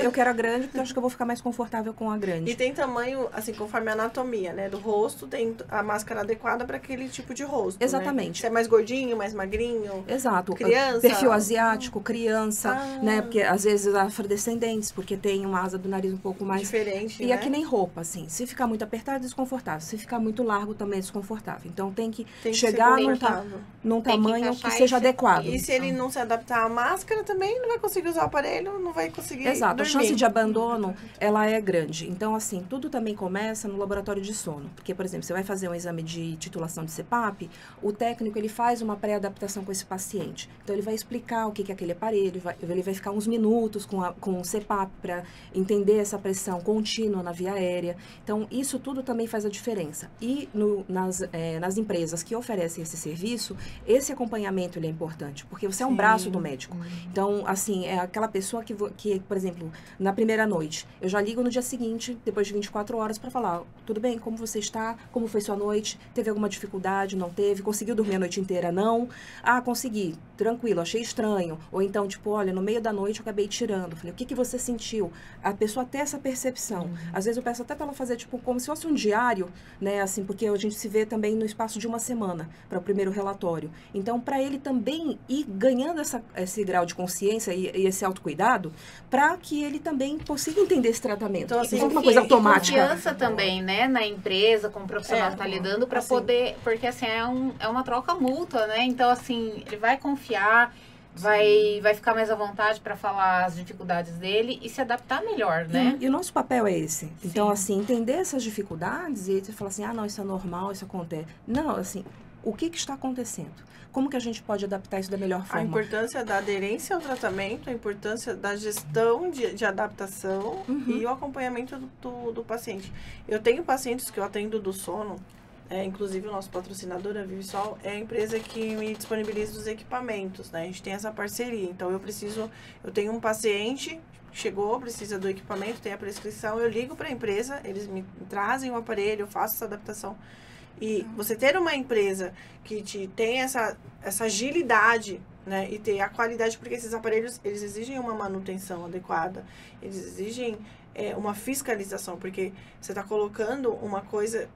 porque eu acho que eu vou ficar mais confortável com a grande. E tem tamanho, assim, conforme a anatomia, né? Do rosto, tem a máscara adequada para aquele tipo de rosto. Exatamente. Né? Se é mais gordinho, mais magrinho. Exato. Criança. Perfil asiático, criança, Ah. né? Porque às vezes afrodescendentes, porque tem uma asa do nariz um pouco mais... Diferente, E né? é que nem roupa, assim. Se ficar muito apertado, é desconfortável. Se ficar muito largo, também é desconfortável. Então, tem que Tem que chegar ser num confortável. num Tem que tamanho que encaixar seja esse- adequado. E se ele não se adaptar à máscara também, não vai conseguir usar o aparelho, não vai conseguir Exato, a dormir. chance de abandono, ela é grande. Então, assim, tudo também começa no laboratório de sono. Porque, por exemplo, você vai fazer um exame de titulação de CPAP, o técnico, ele faz uma pré-adaptação com esse paciente. Então, ele vai explicar o que é aquele aparelho, ele vai ficar uns minutos com o CPAP para entender essa pressão contínua na via aérea. Então, isso tudo também faz a diferença. E nas empresas que oferecem esse serviço, esse acompanhamento, ele é importante, porque você é um Sim. braço do médico. Então, assim, é aquela pessoa que, por exemplo, na primeira noite, eu já ligo no dia seguinte, depois de 24 horas, para falar, tudo bem, como você está? Como foi sua noite? Teve alguma dificuldade? Não teve? Conseguiu dormir a noite inteira? Não? Ah, consegui. Tranquilo, achei estranho. Ou então, tipo, olha, no meio da noite eu acabei tirando. Falei, o que você sentiu? A pessoa ter essa percepção. Às vezes eu peço até para ela fazer, tipo, como se fosse um diário, né? Assim, porque a gente se vê também no espaço de 1 semana para o primeiro relatório. Então, para ele também ir ganhando esse grau de consciência e esse autocuidado, para que ele também consiga entender esse tratamento. Então, assim, não é uma E- coisa e automática. confiança também, né, na empresa, com o profissional que tá lidando, para assim. poder, porque assim, é uma troca mútua, né? Então, assim, ele vai confiar, vai ficar mais à vontade para falar as dificuldades dele e se adaptar melhor, né? E o nosso papel é esse. Então, Sim. assim, entender essas dificuldades e você fala assim, não, isso é normal, isso acontece. Não, assim, o que está acontecendo? Como que a gente pode adaptar isso da melhor A forma? importância da aderência ao tratamento, a importância da gestão de adaptação e o acompanhamento do paciente. Eu tenho pacientes que eu atendo do sono, inclusive o nosso patrocinador, a Vivisol, é a empresa que me disponibiliza os equipamentos, né? A gente tem essa parceria, então eu tenho um paciente, chegou, precisa do equipamento, tem a prescrição, eu ligo para a empresa, eles me trazem o aparelho, eu faço essa adaptação. E você ter uma empresa que tem essa agilidade, né, e ter a qualidade, porque esses aparelhos, eles exigem uma manutenção adequada, eles exigem uma fiscalização, porque você está colocando uma coisa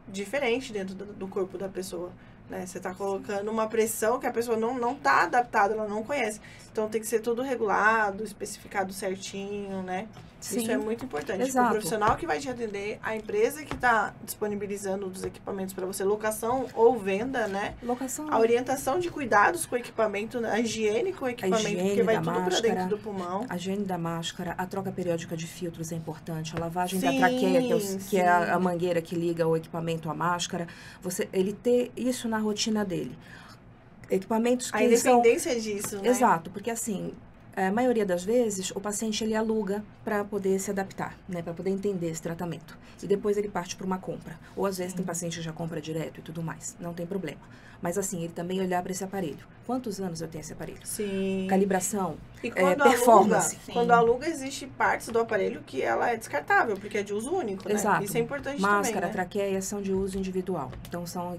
diferente dentro do corpo da pessoa, né? Você tá colocando uma pressão que a pessoa não tá adaptada, ela não conhece. Então tem que ser tudo regulado, especificado certinho, né? Sim, isso é muito importante. exato. O profissional que vai te atender, a empresa que está disponibilizando os equipamentos para você, locação ou venda, né? Locação. A orientação de cuidados com o equipamento, né? A higiene com o equipamento, higiene porque vai da tudo para máscara, dentro do pulmão. A higiene da máscara, a troca periódica de filtros é importante, a lavagem Sim, da traqueia, que é a sim. mangueira que liga o equipamento à máscara. Ele ter isso na rotina dele. Equipamentos A que são... independência disso, né? Exato, porque assim, a maioria das vezes, o paciente ele aluga para poder se adaptar, né, para poder entender esse tratamento. E depois ele parte para uma compra. Ou às vezes tem paciente que já compra direto e tudo mais, não tem problema. Mas assim, ele também olhar para esse aparelho. Quantos anos eu tenho esse aparelho? Sim. Calibração, E quando performance. aluga, quando aluga, existe partes do aparelho que ela é descartável, porque é de uso único, né? Exato. Isso é importante Máscara, também, né? traqueia são de uso individual. Então, são,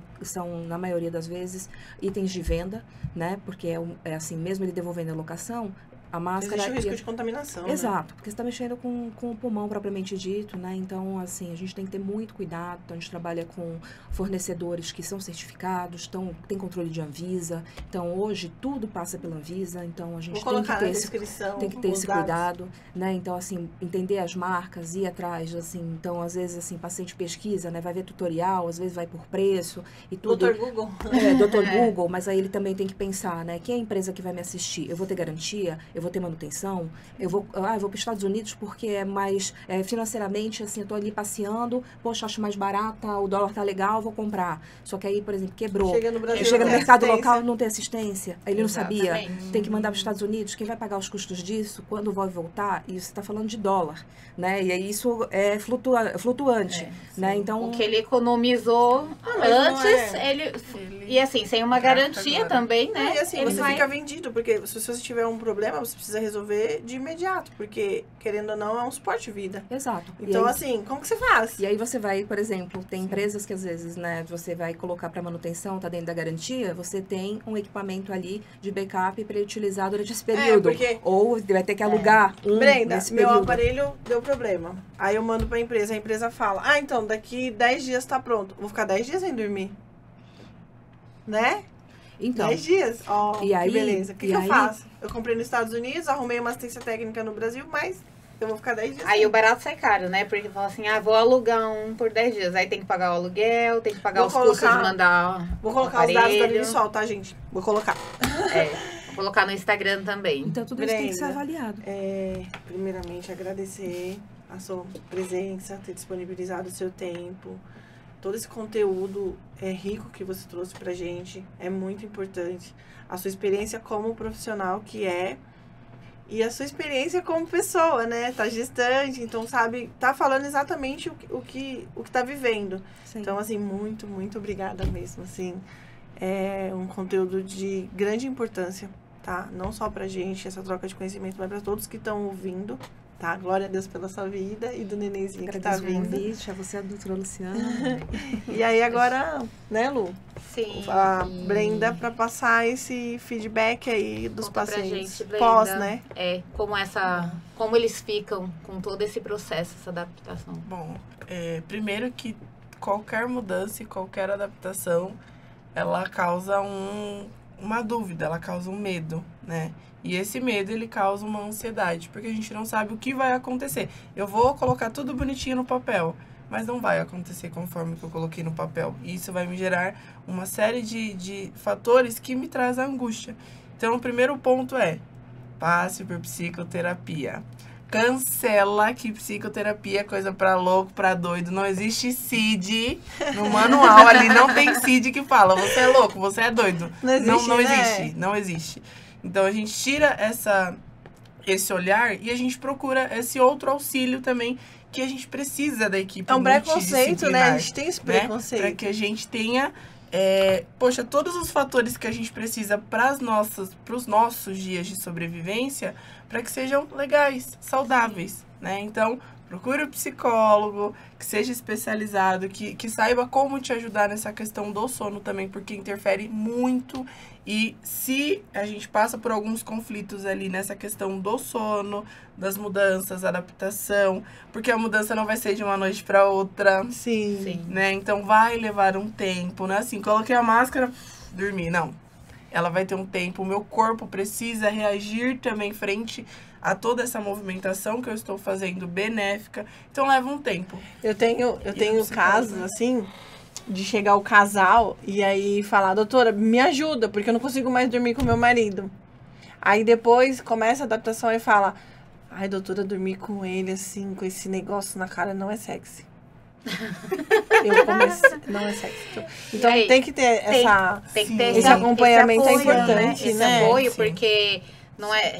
na maioria das vezes, itens de venda, né? Porque é assim, mesmo ele devolvendo a locação, a máscara... Existe o risco de contaminação, Exato, porque você está mexendo com o pulmão propriamente dito, né? Então, assim, a gente tem que ter muito cuidado. Então, a gente trabalha com fornecedores que são certificados, tem controle de Anvisa. Então, hoje, tudo passa pela Anvisa. Então, a gente Vou colocar na tem descrição que ter os esse dados. cuidado, né? Então, assim, entender as marcas, ir atrás, assim. Então, às vezes, assim, paciente pesquisa, né? Vai ver tutorial, às vezes vai por preço e tudo. Dr. Google. Dr. Google, mas aí ele também tem que pensar, né? Quem é a empresa que vai me assistir? Eu vou ter garantia? Eu vou ter manutenção? Eu vou para os Estados Unidos porque é mais financeiramente, assim, eu tô ali passeando, poxa, acho mais barata, o dólar tá legal, vou comprar. Só que aí, por exemplo, quebrou. Chega no Brasil, Chega no não tem mercado assistência. local, não tem assistência. Aí ele não sabia. Exatamente. Tem que mandar para os Estados Unidos. Quem vai pagar os custos disso? Quando vai voltar? E isso está falando de dólar, né? E aí isso é flutuante, né? Então, O que ele economizou mas não antes, é. ele... E assim, sem uma Gasta garantia agora. também, né? E assim, ele você vai... fica vendido, porque se você tiver um problema, você precisa resolver de imediato, porque, querendo ou não, é um suporte de vida. exato. Então, e aí, assim, como que você faz? e aí você vai, por exemplo, tem empresas que às vezes, né, você vai colocar para manutenção, tá dentro da garantia, você tem um equipamento ali de backup para ele utilizar durante esse período. porque- Ou vai ter que alugar Brenda, nesse meu período. aparelho deu problema. Aí eu mando pra empresa, a empresa fala, então, daqui 10 dias tá pronto. Vou ficar 10 dias sem dormir. Né? Então, 10 dias. Ó, E aí- que beleza. O que e eu aí- faço? Eu comprei nos Estados Unidos, arrumei uma assistência técnica no Brasil, mas eu vou ficar 10 dias Aí sem. o barato sai caro, né? Porque fala assim, vou alugar um por 10 dias. Aí tem que pagar o aluguel, tem que pagar Vou os custos colocar- de mandar Vou o colocar os dados da aparelho. Visual, tá, gente? Vou colocar. Vou colocar no Instagram também. então tudo isso tem que ser Brenda. avaliado. Primeiramente, agradecer a sua presença, ter disponibilizado o seu tempo. Todo esse conteúdo rico que você trouxe pra gente é muito importante. A sua experiência como profissional que é e a sua experiência como pessoa, né? Tá gestante, então sabe, tá falando exatamente o que tá vivendo. Sim. Então, assim, muito, muito obrigada mesmo, assim. É um conteúdo de grande importância, tá? Não só pra gente, essa troca de conhecimento, mas pra todos que estão ouvindo, tá? Glória a Deus pela sua vida e do nenenzinho que tá Agradeço o vindo. convite, a você, a doutora Luciana. E aí agora, né, Lu? Sim. A Brenda pra passar esse feedback aí dos Conta pra pacientes. gente, Brenda. Pós, né? Como eles ficam com todo esse processo, essa adaptação. Bom, primeiro que qualquer mudança e qualquer adaptação, ela causa uma dúvida, ela causa um medo, né? E esse medo, ele causa uma ansiedade, porque a gente não sabe o que vai acontecer. Eu vou colocar tudo bonitinho no papel, mas não vai acontecer conforme que eu coloquei no papel. E isso vai me gerar uma série de fatores que me trazem angústia. Então, o primeiro ponto é, passe por psicoterapia. Cancela que psicoterapia é coisa pra louco, pra doido. Não existe CID no manual ali, não tem CID que fala, você é louco, você é doido. Não existe, não né? existe, não existe. Então a gente tira esse olhar e a gente procura esse outro auxílio também que a gente precisa da equipe. É um preconceito, né? A multidisciplinar, gente tem esse né? preconceito. Para que a gente tenha, todos os fatores que a gente precisa para os nossos dias de sobrevivência, para que sejam legais, saudáveis, né? Então, procure um psicólogo que seja especializado, que saiba como te ajudar nessa questão do sono também, porque interfere muito. E se a gente passa por alguns conflitos ali nessa questão do sono, das mudanças, adaptação, porque a mudança não vai ser de uma noite para outra, Sim. né? Então vai levar um tempo, né? Assim, coloquei a máscara, dormi, não. Ela vai ter um tempo, o meu corpo precisa reagir também frente a toda essa movimentação que eu estou fazendo benéfica. Então leva um tempo. Eu tenho casos, assim, de chegar o casal e aí falar, doutora, me ajuda, porque eu não consigo mais dormir com meu marido. Aí depois começa a adaptação e fala, ai, doutora, dormir com ele, assim, com esse negócio na cara não é sexy. Não é sexy. Então aí, tem que ter tem que ter esse acompanhamento esse é apoio, importante, Esse né? apoio, Sim. porque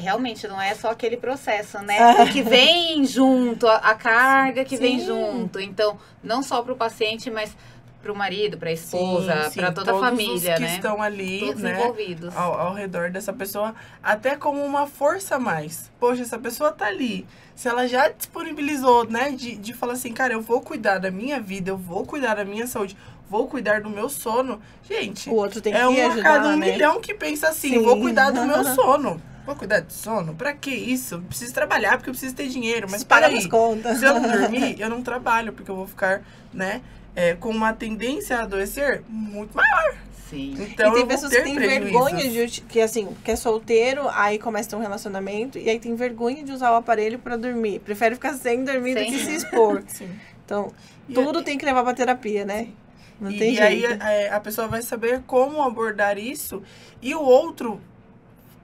realmente não é só aquele processo, né? Que vem junto, a carga que vem Sim. junto. Então, não só para o paciente, mas para o marido, para a esposa, para toda a todos família, os que né? estão ali, Todos né, envolvidos. ao redor dessa pessoa, até como uma força a mais. Poxa, essa pessoa tá ali. Se ela já disponibilizou, né, de falar assim, cara, eu vou cuidar da minha vida, eu vou cuidar da minha saúde, vou cuidar do meu sono. Gente, O outro tem que é um a ajudar, cada 1 né? milhão que pensa assim, Sim. vou cuidar do meu sono. Vou cuidar do sono? Pra que isso? Eu preciso trabalhar porque eu preciso ter dinheiro. Mas Paga peraí, as contas. se eu não dormir, eu não trabalho, porque eu vou ficar, né, com uma tendência a adoecer muito maior. Sim. Então, E tem eu vou pessoas que ter têm prejuízos. vergonha que assim, que é solteiro, aí começa a ter um relacionamento, e aí tem vergonha de usar o aparelho pra dormir. Prefere ficar sem dormir do Sem. que se expor. Sim. Então, E tudo tem que levar pra terapia, né? Não tem E aí jeito. a pessoa vai saber como abordar isso, e o outro,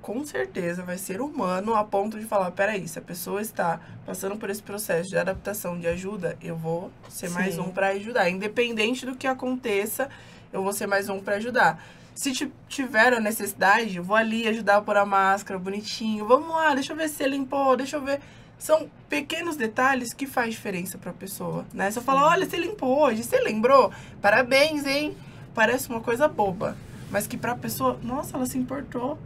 com certeza, vai ser humano a ponto de falar, peraí, se a pessoa está passando por esse processo de adaptação, de ajuda, eu vou ser mais Sim. um para ajudar. Independente do que aconteça, eu vou ser mais um para ajudar. Se tiver a necessidade, eu vou ali ajudar a pôr a máscara bonitinho. Vamos lá, deixa eu ver se você limpou, deixa eu ver. São pequenos detalhes que faz diferença para a pessoa, né? Se eu falar, olha, você limpou hoje, você lembrou? Parabéns, hein? Parece uma coisa boba, mas que para a pessoa, nossa, ela se importou.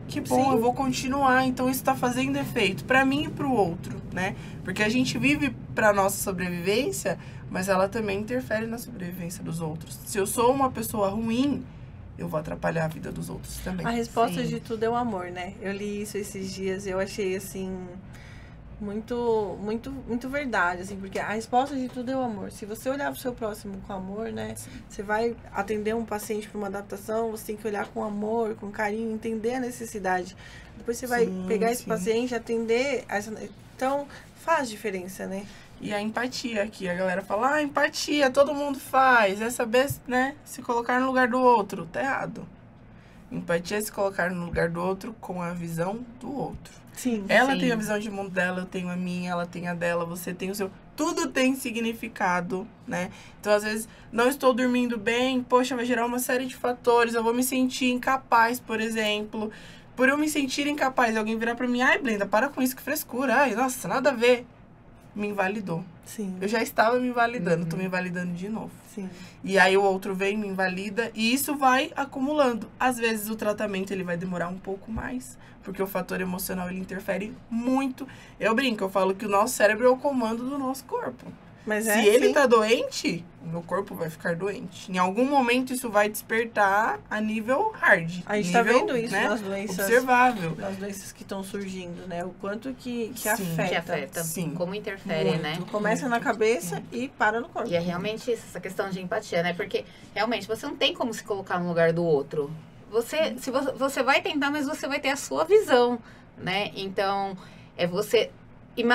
Que bom, Sim. eu vou continuar. Então isso tá fazendo efeito para mim e pro outro, né? Porque a gente vive pra nossa sobrevivência, mas ela também interfere na sobrevivência dos outros. Se eu sou uma pessoa ruim, eu vou atrapalhar a vida dos outros também. A resposta Sim. de tudo é o amor, né? Eu li isso esses dias, eu achei assim muito verdade, assim, porque a resposta de tudo é o amor. Se você olhar pro seu próximo com amor, né? Você vai atender um paciente para uma adaptação, você tem que olhar com amor, com carinho, entender a necessidade. Depois você vai pegar esse paciente, atender então faz diferença, né? E a empatia aqui, a galera fala, empatia, todo mundo faz. É saber, né, se colocar no lugar do outro. Tá errado. Empatia é se colocar no lugar do outro com a visão do outro. Sim. Ela Sim. tem a visão de mundo dela, eu tenho a minha, ela tem a dela, você tem o seu. Tudo tem significado, né? Então, às vezes, não estou dormindo bem, poxa, vai gerar uma série de fatores, eu vou me sentir incapaz, por exemplo. Por eu me sentir incapaz, alguém virar pra mim, ai, Blenda, para com isso, que frescura. Ai, nossa, nada a ver. Me invalidou. Sim. Eu já estava me invalidando, tô me invalidando de novo. Sim. E aí o outro vem, me invalida, e isso vai acumulando. Às vezes o tratamento ele vai demorar um pouco mais, porque o fator emocional ele interfere muito. Eu brinco, eu falo que o nosso cérebro é o comando do nosso corpo. Mas Se é ele assim. tá doente, o meu corpo vai ficar doente. Em algum momento isso vai despertar a nível hard. A gente tá nível, vendo isso né, nas doenças. observável. Das doenças que estão surgindo, né? O quanto que Sim, afeta. Que afeta. Sim. Como interfere, Muito. né? Começa na cabeça e para no corpo. E é realmente isso, essa questão de empatia, né? Porque realmente você não tem como se colocar no lugar do outro. Você vai tentar, mas você vai ter a sua visão, né? Então, é você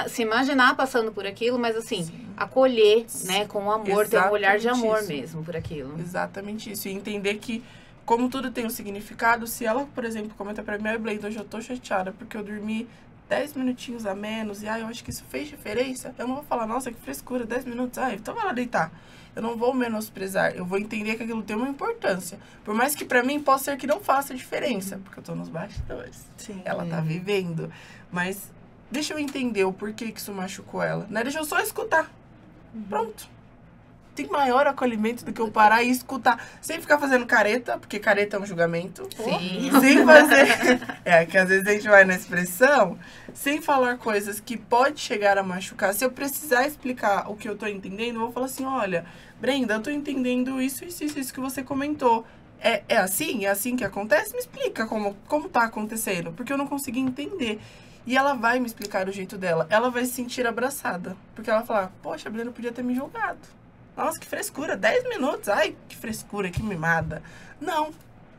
se imaginar passando por aquilo, mas assim, acolher, né? Com amor, ter um olhar de Exatamente amor isso. mesmo por aquilo. Exatamente isso. E entender que, como tudo tem um significado, se ela, por exemplo, comenta pra mim, ai, Blenda, hoje eu tô chateada porque eu dormi 10 minutinhos a menos, e eu acho que isso fez diferença, eu não vou falar, nossa, que frescura, 10 minutos, então vai lá deitar. Eu não vou menosprezar, eu vou entender que aquilo tem uma importância. Por mais que pra mim possa ser que não faça diferença, porque eu tô nos bastidores. Sim. Ela tá vivendo. Mas deixa eu entender o porquê que isso machucou ela, né? Deixa eu só escutar. Pronto. tem maior acolhimento do que eu parar e escutar, sem ficar fazendo careta, porque careta é um julgamento. Sim. Sem fazer... que às vezes a gente vai na expressão, sem falar coisas que pode chegar a machucar. Se eu precisar explicar o que eu tô entendendo, eu vou falar assim, olha, Brenda, eu tô entendendo isso que você comentou. É assim? É assim que acontece? Me explica como tá acontecendo, porque eu não consegui entender. E ela vai me explicar do jeito dela. Ela vai se sentir abraçada, porque ela vai falar, poxa, a Brenda podia ter me julgado. Nossa, que frescura, 10 minutos, ai, que frescura, que mimada. Não,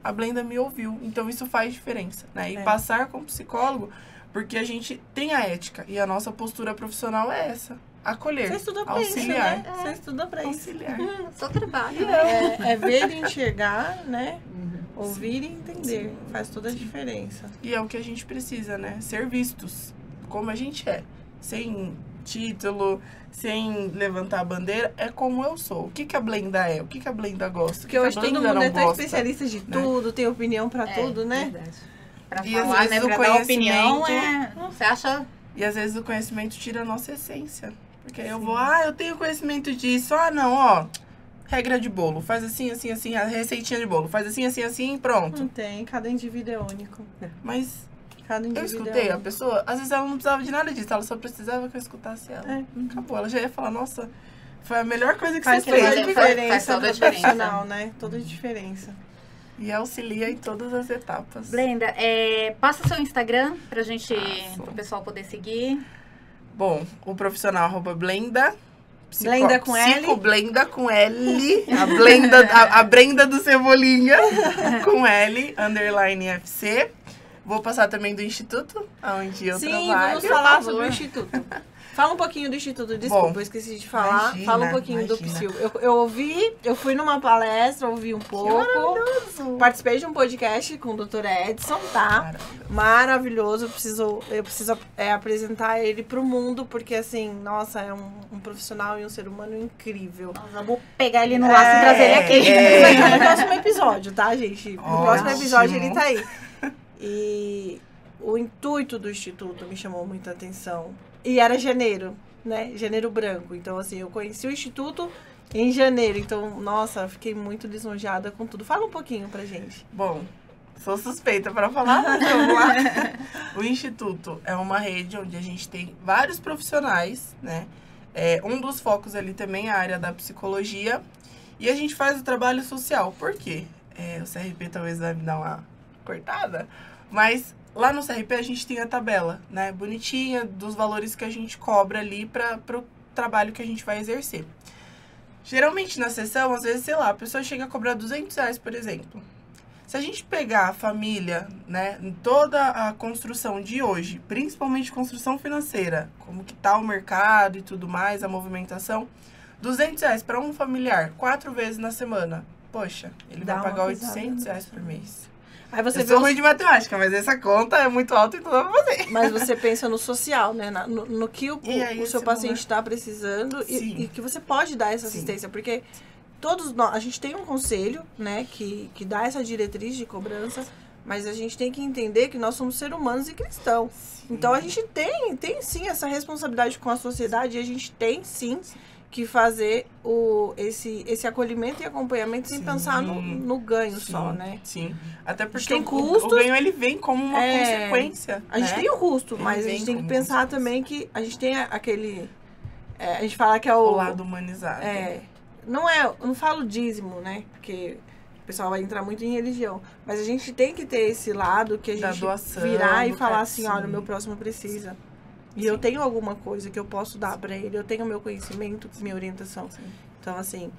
a Brenda me ouviu, então isso faz diferença, né? E passar com o psicólogo, porque a gente tem a ética, e a nossa postura profissional é essa, acolher, Você estuda pra auxiliar. isso, né? Você estuda pra isso. Auxiliar. Só trabalho. É ver e enxergar, né? Ouvir e entender. Faz toda a diferença. E é o que a gente precisa, né? Ser vistos, como a gente é, sem título, sem levantar a bandeira, é como eu sou. O que a Blenda é? O que a Blenda gosta? Porque hoje todo mundo é tão especialista de tudo, tem opinião pra tudo, né? Verdade. Pra E às falar, vezes né? o Pra dar opinião, conhecimento- você acha... E às vezes o conhecimento tira a nossa essência. Porque aí eu vou, eu tenho conhecimento disso. Não, regra de bolo. Faz assim, assim, assim, a receitinha de bolo. Faz assim, assim, assim, pronto. Não tem, cada indivíduo é único. Mas Cada eu indivíduo escutei é a único. pessoa, às vezes ela não precisava de nada disso, ela só precisava que eu escutasse ela. Acabou, ela já ia falar, nossa, foi a melhor coisa que Faz você toda a fez. diferença Faz toda a pro diferença. profissional, né? Toda a diferença. E auxilia em todas as etapas. Blenda, passa seu Instagram pra gente, pro pessoal poder seguir. Bom, o profissional @Blenda. Blenda com L. Blenda com L. A Brenda do Cebolinha com L, _FC. Vou passar também do Instituto, onde eu Sim, trabalho. vamos falar por sobre o favor. Instituto. Fala um pouquinho do Instituto, desculpa, Bom, eu esqueci de falar. imagina, Fala um pouquinho do imagina. Psil. Eu fui numa palestra, ouvi um pouco. Participei de um podcast com o Dr. Edson, tá? Maravilhoso. Eu preciso apresentar ele pro mundo, porque assim, nossa, é um profissional e um ser humano incrível. Nós vamos pegar ele no laço e trazer ele aqui. Vai estar no próximo episódio, tá, gente? No próximo Ótimo. episódio ele tá aí. E o intuito do Instituto me chamou muita atenção. E era janeiro, né? Janeiro branco. Então, assim, eu conheci o Instituto em janeiro. Então, nossa, fiquei muito lisonjeada com tudo. Fala um pouquinho pra gente. Bom, sou suspeita para falar, mas vamos lá. O Instituto é uma rede onde a gente tem vários profissionais, né? Um dos focos ali também é a área da psicologia. E a gente faz o trabalho social. Por quê? O CRP talvez vai me dar uma cortada, mas lá no CRP a gente tem a tabela, né? Bonitinha, dos valores que a gente cobra ali para o trabalho que a gente vai exercer. Geralmente na sessão, às vezes, sei lá, a pessoa chega a cobrar R$200, por exemplo. Se a gente pegar a família, né, em toda a construção de hoje, principalmente construção financeira, como que tá o mercado e tudo mais, a movimentação, R$200 para um familiar, 4 vezes na semana. Poxa, ele Dá vai uma pagar pesada, R$800 por mês. Aí você Eu sou ruim de matemática, mas essa conta é muito alta e não dá pra fazer. Mas você pensa no social, né? No que o E aí, seu esse paciente está precisando Sim. e que você pode dar essa Sim. assistência. Porque todos nós, a gente tem um conselho, né? Que dá essa diretriz de cobrança, mas a gente tem que entender que nós somos seres humanos e cristãos. Então a gente tem sim essa responsabilidade com a sociedade e a gente tem sim que fazer esse acolhimento e acompanhamento sem Sim. pensar no ganho Sim, só, né? Sim. Até porque tem o custos. ganho ele vem como uma consequência. A gente né? tem o custo, Ele mas a vem gente tem que como pensar consequência. também que a gente tem aquele... a gente fala que é O o... lado humanizado. eu não falo dízimo, né? Porque o pessoal vai entrar muito em religião. Mas a gente tem que ter esse lado que a Da gente doação, virar e do falar cara, assim, sim. olha, o meu próximo precisa. E Sim. eu tenho alguma coisa que eu posso dar pra ele. Eu tenho meu conhecimento, minha orientação. Sim. Então, assim,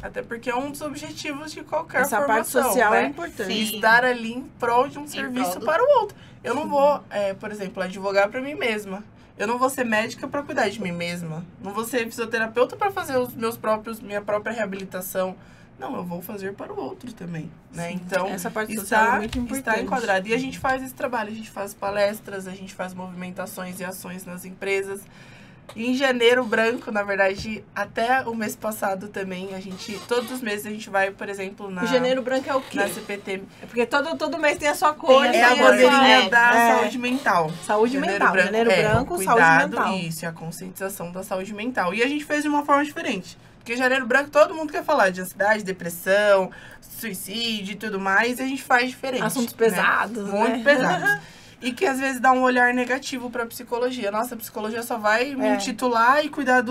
Até porque é um dos objetivos de qualquer essa parte formação, social né? é importante. Sim. Estar ali em prol de um serviço prol do- para o outro. Eu não vou, por exemplo, advogar para mim mesma. Eu não vou ser médica para cuidar de mim mesma. Não vou ser fisioterapeuta para fazer minha própria reabilitação. Não, eu vou fazer para o outro também, né? Então, Essa parte social é está, muito importante. está enquadrado. E a gente faz esse trabalho, a gente faz palestras, a gente faz movimentações e ações nas empresas. E em Janeiro Branco, na verdade, até o mês passado também, todos os meses a gente vai, por exemplo, O Janeiro Branco é o quê? na CPT. É porque todo mês tem a sua cor. É a tem bandeirinha sua- da saúde mental. Saúde mental. Janeiro o Branco, saúde cuidado, mental. Isso, é a conscientização da saúde mental. E a gente fez de uma forma diferente. Porque Janeiro Branco todo mundo quer falar de ansiedade, depressão, suicídio e tudo mais. E a gente faz diferente. Assuntos né? pesados, Muito né? pesados. E que às vezes dá um olhar negativo pra psicologia. Nossa, a psicologia só vai me intitular e cuidar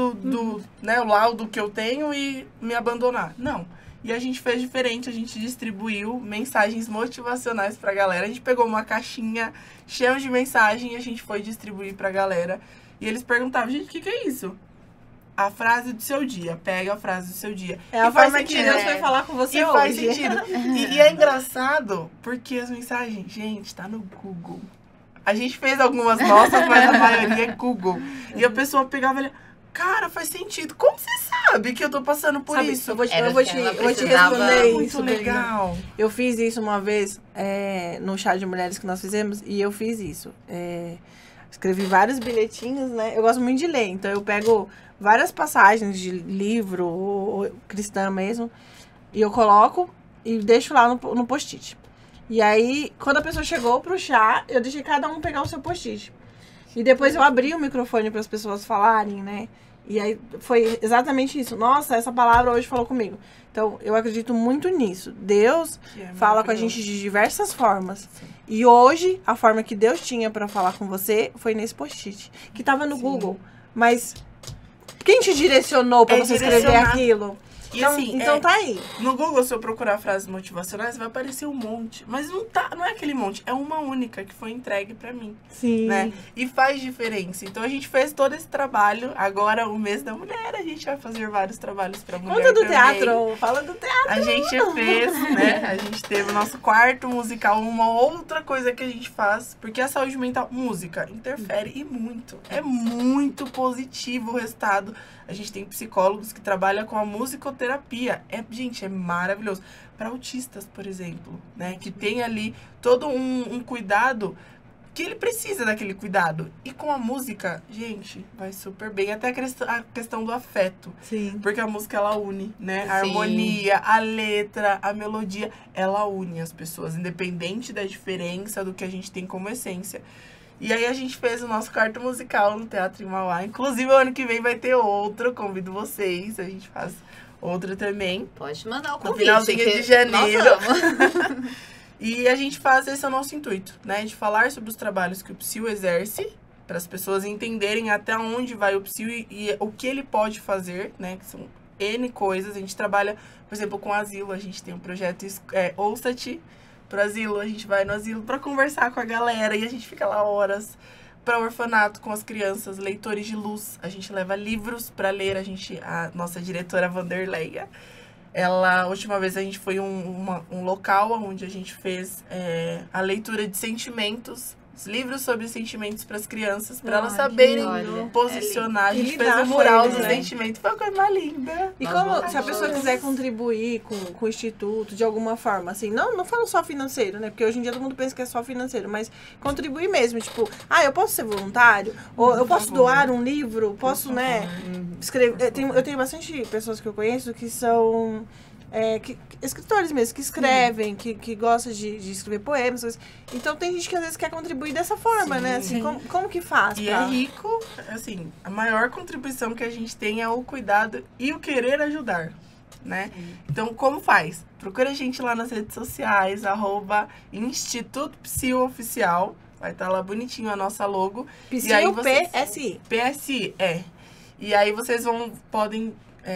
né, o laudo que eu tenho e me abandonar. Não. E a gente fez diferente, a gente distribuiu mensagens motivacionais pra galera. A gente pegou uma caixinha cheia de mensagem e a gente foi distribuir pra galera. E eles perguntavam, gente, o que é isso? A frase do seu dia. Pega a frase do seu dia. É a E faz forma que sentido, Deus foi falar com você E hoje. faz sentido. E é engraçado porque as mensagens, gente, tá no Google. A gente fez algumas nossas, mas a maioria é Google. E a pessoa pegava e olhava, cara, faz sentido. Como você sabe que eu tô passando por Sabe, isso? eu vou te Era o que ela responder precisava. isso. Muito legal. Eu fiz isso uma vez no chá de mulheres que nós fizemos e eu fiz isso. Escrevi vários bilhetinhos, né? Eu gosto muito de ler, então eu pego várias passagens de livro ou cristã mesmo e eu coloco e deixo lá no post-it. E aí, quando a pessoa chegou pro chá, eu deixei cada um pegar o seu post-it. E depois eu abri o microfone para as pessoas falarem, né? E aí foi exatamente isso. Nossa, essa palavra hoje falou comigo. Então, eu acredito muito nisso. Deus fala com a gente de diversas formas. Sim. E hoje, a forma que Deus tinha para falar com você foi nesse post-it, que tava no Sim. Google. Mas quem te direcionou para você escrever direcionar. aquilo? E Então, assim, então tá aí. no Google, se eu procurar frases motivacionais, vai aparecer um monte. Mas não é aquele monte, é uma única que foi entregue pra mim, Sim. né? E faz diferença. Então a gente fez todo esse trabalho. Agora, o mês da mulher, a gente vai fazer vários trabalhos pra mulher Conta do também. teatro, fala do teatro. A gente fez, né? A gente teve o nosso quarto musical, uma outra coisa que a gente faz, porque a saúde mental, música, interfere e muito. É muito positivo o resultado. A gente tem psicólogos que trabalham com a musicoterapia. Gente, é maravilhoso. Para autistas, por exemplo, né? Que tem ali todo um cuidado que ele precisa daquele cuidado. E com a música, gente, vai super bem. Até a questão do afeto. Sim. Porque a música, ela une, né? A Sim. harmonia, a letra, a melodia, ela une as pessoas, independente da diferença do que a gente tem como essência. E aí a gente fez o nosso quarto musical no Teatro em Mauá. Inclusive, o ano que vem vai ter outro, convido vocês. A gente faz outro também. Pode mandar o No convite. finalzinho que de janeiro. nós vamos. E a gente faz, esse é o nosso intuito, né? De falar sobre os trabalhos que o PSIL exerce, para as pessoas entenderem até onde vai o PSIL e o que ele pode fazer, né? Que são N coisas. A gente trabalha, por exemplo, com asilo. A gente tem um projeto Ouça-te pro asilo. A gente vai no asilo para conversar com a galera e a gente fica lá horas. Para o orfanato com as crianças, leitores de luz. A gente leva livros para ler. A nossa diretora Vanderleia, a última vez a gente foi um local onde a gente fez a leitura de sentimentos, os livros sobre sentimentos para as crianças, para elas saberem olha, posicionar. A E gente lidar fez um com mural eles, dos né? sentimentos, foi uma coisa mais linda. E Nós como, vamos- se a pessoa quiser contribuir com o instituto de alguma forma, assim, não falo só financeiro, né? Porque hoje em dia todo mundo pensa que é só financeiro, mas contribuir mesmo, tipo, eu posso ser voluntário? Ou eu posso favor. doar um livro? Posso, né, escrever. Eu tenho bastante pessoas que eu conheço que são escritores mesmo, que escrevem, que gostam de escrever poemas. Coisas. Então tem gente que às vezes quer contribuir dessa forma, Sim. né? Assim, Sim. como que faz? E pra- é rico, assim, a maior contribuição que a gente tem é o cuidado e o querer ajudar, né? Então, como faz? Procura a gente lá nas redes sociais, @Instituto Psil Oficial. Vai estar lá bonitinho a nossa logo. E aí Psil vocês- PSI. PSI, E aí vocês podem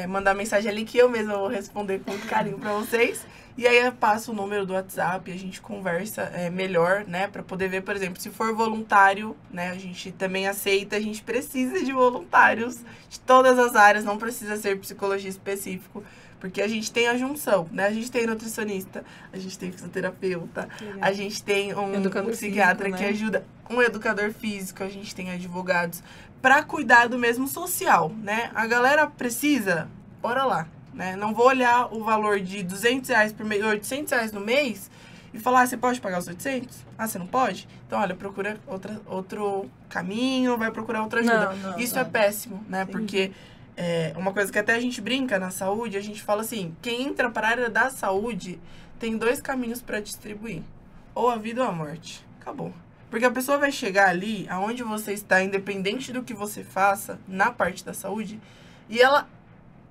mandar mensagem ali que eu mesma vou responder com muito carinho pra vocês. E aí eu passo o número do WhatsApp, a gente conversa melhor, né? Pra poder ver, por exemplo, se for voluntário, né? A gente também aceita, a gente precisa de voluntários de todas as áreas, não precisa ser psicologia específico. Porque a gente tem a junção, né? A gente tem nutricionista, a gente tem fisioterapeuta, a gente tem um Educador psiquiatra físico, que né? ajuda, um educador físico, a gente tem advogados para cuidado mesmo social, né? A galera precisa, bora lá, né? Não vou olhar o valor de R$200 por mês, R$800 no mês e falar, você pode pagar os 800? Ah, você não pode? Então, olha, procura outro caminho, vai procurar outra ajuda. Isso é péssimo, né? Sim. Porque uma coisa que até a gente brinca na saúde, a gente fala assim, quem entra para a área da saúde tem 2 caminhos para distribuir. Ou a vida ou a morte. Acabou. Porque a pessoa vai chegar ali, aonde você está, independente do que você faça, na parte da saúde, e ela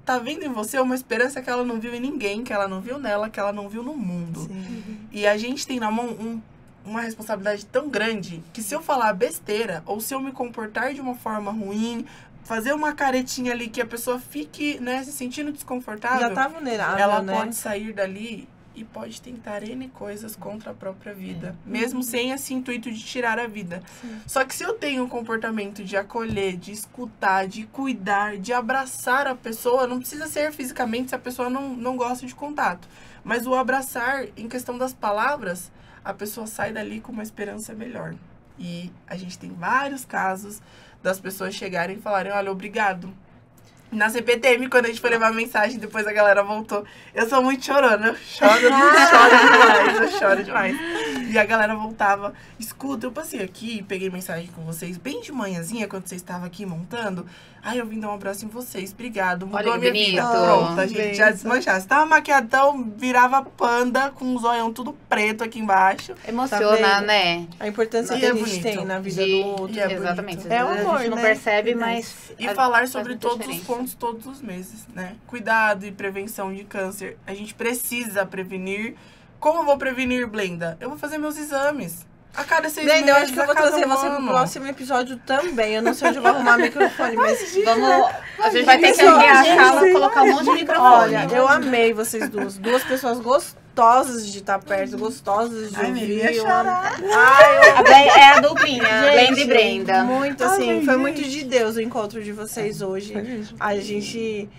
tá vendo em você uma esperança que ela não viu em ninguém, que ela não viu nela, que ela não viu no mundo. Sim. E a gente tem na mão uma responsabilidade tão grande, que se eu falar besteira, ou se eu me comportar de uma forma ruim, fazer uma caretinha ali que a pessoa fique, né, se sentindo desconfortável, já tá vulnerável, ela né? pode sair dali e pode tentar N coisas contra a própria vida. Mesmo sem esse intuito de tirar a vida. Sim. Só que se eu tenho um comportamento de acolher, de escutar, de cuidar, de abraçar a pessoa, não precisa ser fisicamente se a pessoa não gosta de contato. Mas o abraçar, em questão das palavras, a pessoa sai dali com uma esperança melhor. E a gente tem vários casos das pessoas chegarem e falarem, olha, obrigado. Na CPTM, quando a gente foi levar a mensagem, depois a galera voltou. Eu sou muito chorona, eu choro demais. E a galera voltava, escuta, eu passei aqui, peguei mensagem com vocês bem de manhãzinha, quando vocês estavam aqui montando. Ai, eu vim dar um abraço em vocês, obrigado, mudou a minha vida. Pronto, a gente já desmanchava. Você tava maquiadão, virava panda, com um zoião tudo preto aqui embaixo. Emociona, tá, né? A importância que a gente tem na vida do outro. Exatamente. É um amor, a gente não né? percebe, mas... E falar sobre todos os pontos todos os meses, né? Cuidado e prevenção de câncer. A gente precisa prevenir. Como eu vou prevenir, Blenda? Eu vou fazer meus exames. A cada 6 meses, eu acho que eu vou trazer você pro próximo episódio também. Eu não sei onde eu vou arrumar microfone, mas... A gente vai ter que ampliar a sala e colocar um monte de microfone. Olha, eu amei vocês duas. 2 pessoas gostosas de estar perto, gostosas de ouvir. Ia chorar. É a duplinha, Blenda e Brenda. Muito, assim, foi muito de Deus o encontro de vocês hoje. A gente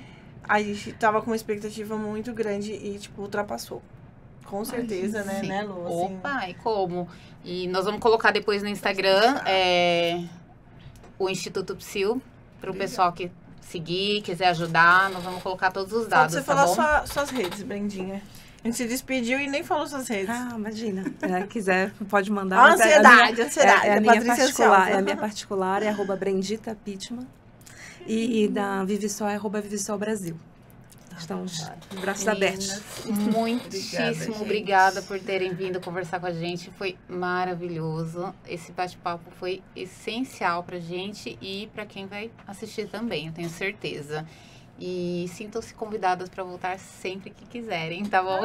tava com uma expectativa muito grande e, tipo, ultrapassou. Com certeza, né, Lu? Assim. Opa, e como? E nós vamos colocar depois no Instagram o Instituto Psyu, para o pessoal que seguir, quiser ajudar, nós vamos colocar todos os dados, Pode você falar suas redes, Brendinha. A gente se despediu e nem falou suas redes. Ah, imagina. Quiser, pode mandar. Ansiedade. É a minha particular. A minha particular é @BrenditaPitman. E da Vivisol é @Vivisol Brasil. Estamos de braços abertos. Muitíssimo obrigada por terem vindo conversar com a gente. Foi maravilhoso. Esse bate-papo foi essencial pra gente e pra quem vai assistir também, eu tenho certeza. E sintam-se convidadas para voltar sempre que quiserem, tá bom?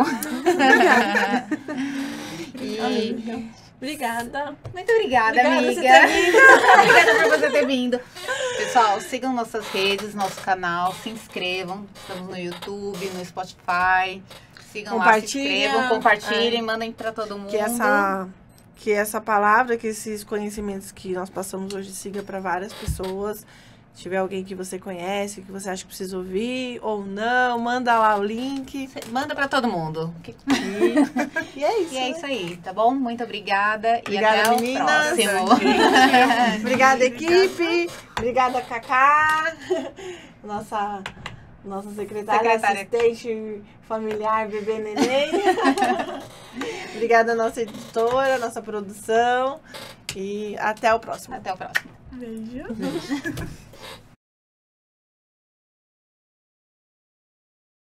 Obrigada. Muito obrigada, amiga. Obrigada por você ter vindo. Pessoal, sigam nossas redes, nosso canal, se inscrevam. Estamos no YouTube, no Spotify. Sigam lá, se inscrevam, compartilhem, mandem para todo mundo. Que essa palavra, que esses conhecimentos que nós passamos hoje siga para várias pessoas. Se tiver alguém que você conhece, que você acha que precisa ouvir ou não, manda lá o link. Manda pra todo mundo. E é isso. E é isso aí, tá bom? Muito obrigada. Obrigada, e até meninas. o próximo. Obrigada, equipe. Obrigada, Cacá. Nossa secretária, assistente familiar, bebê neném. Obrigada, nossa editora, nossa produção. E até o próximo. Até o próximo. Beijo.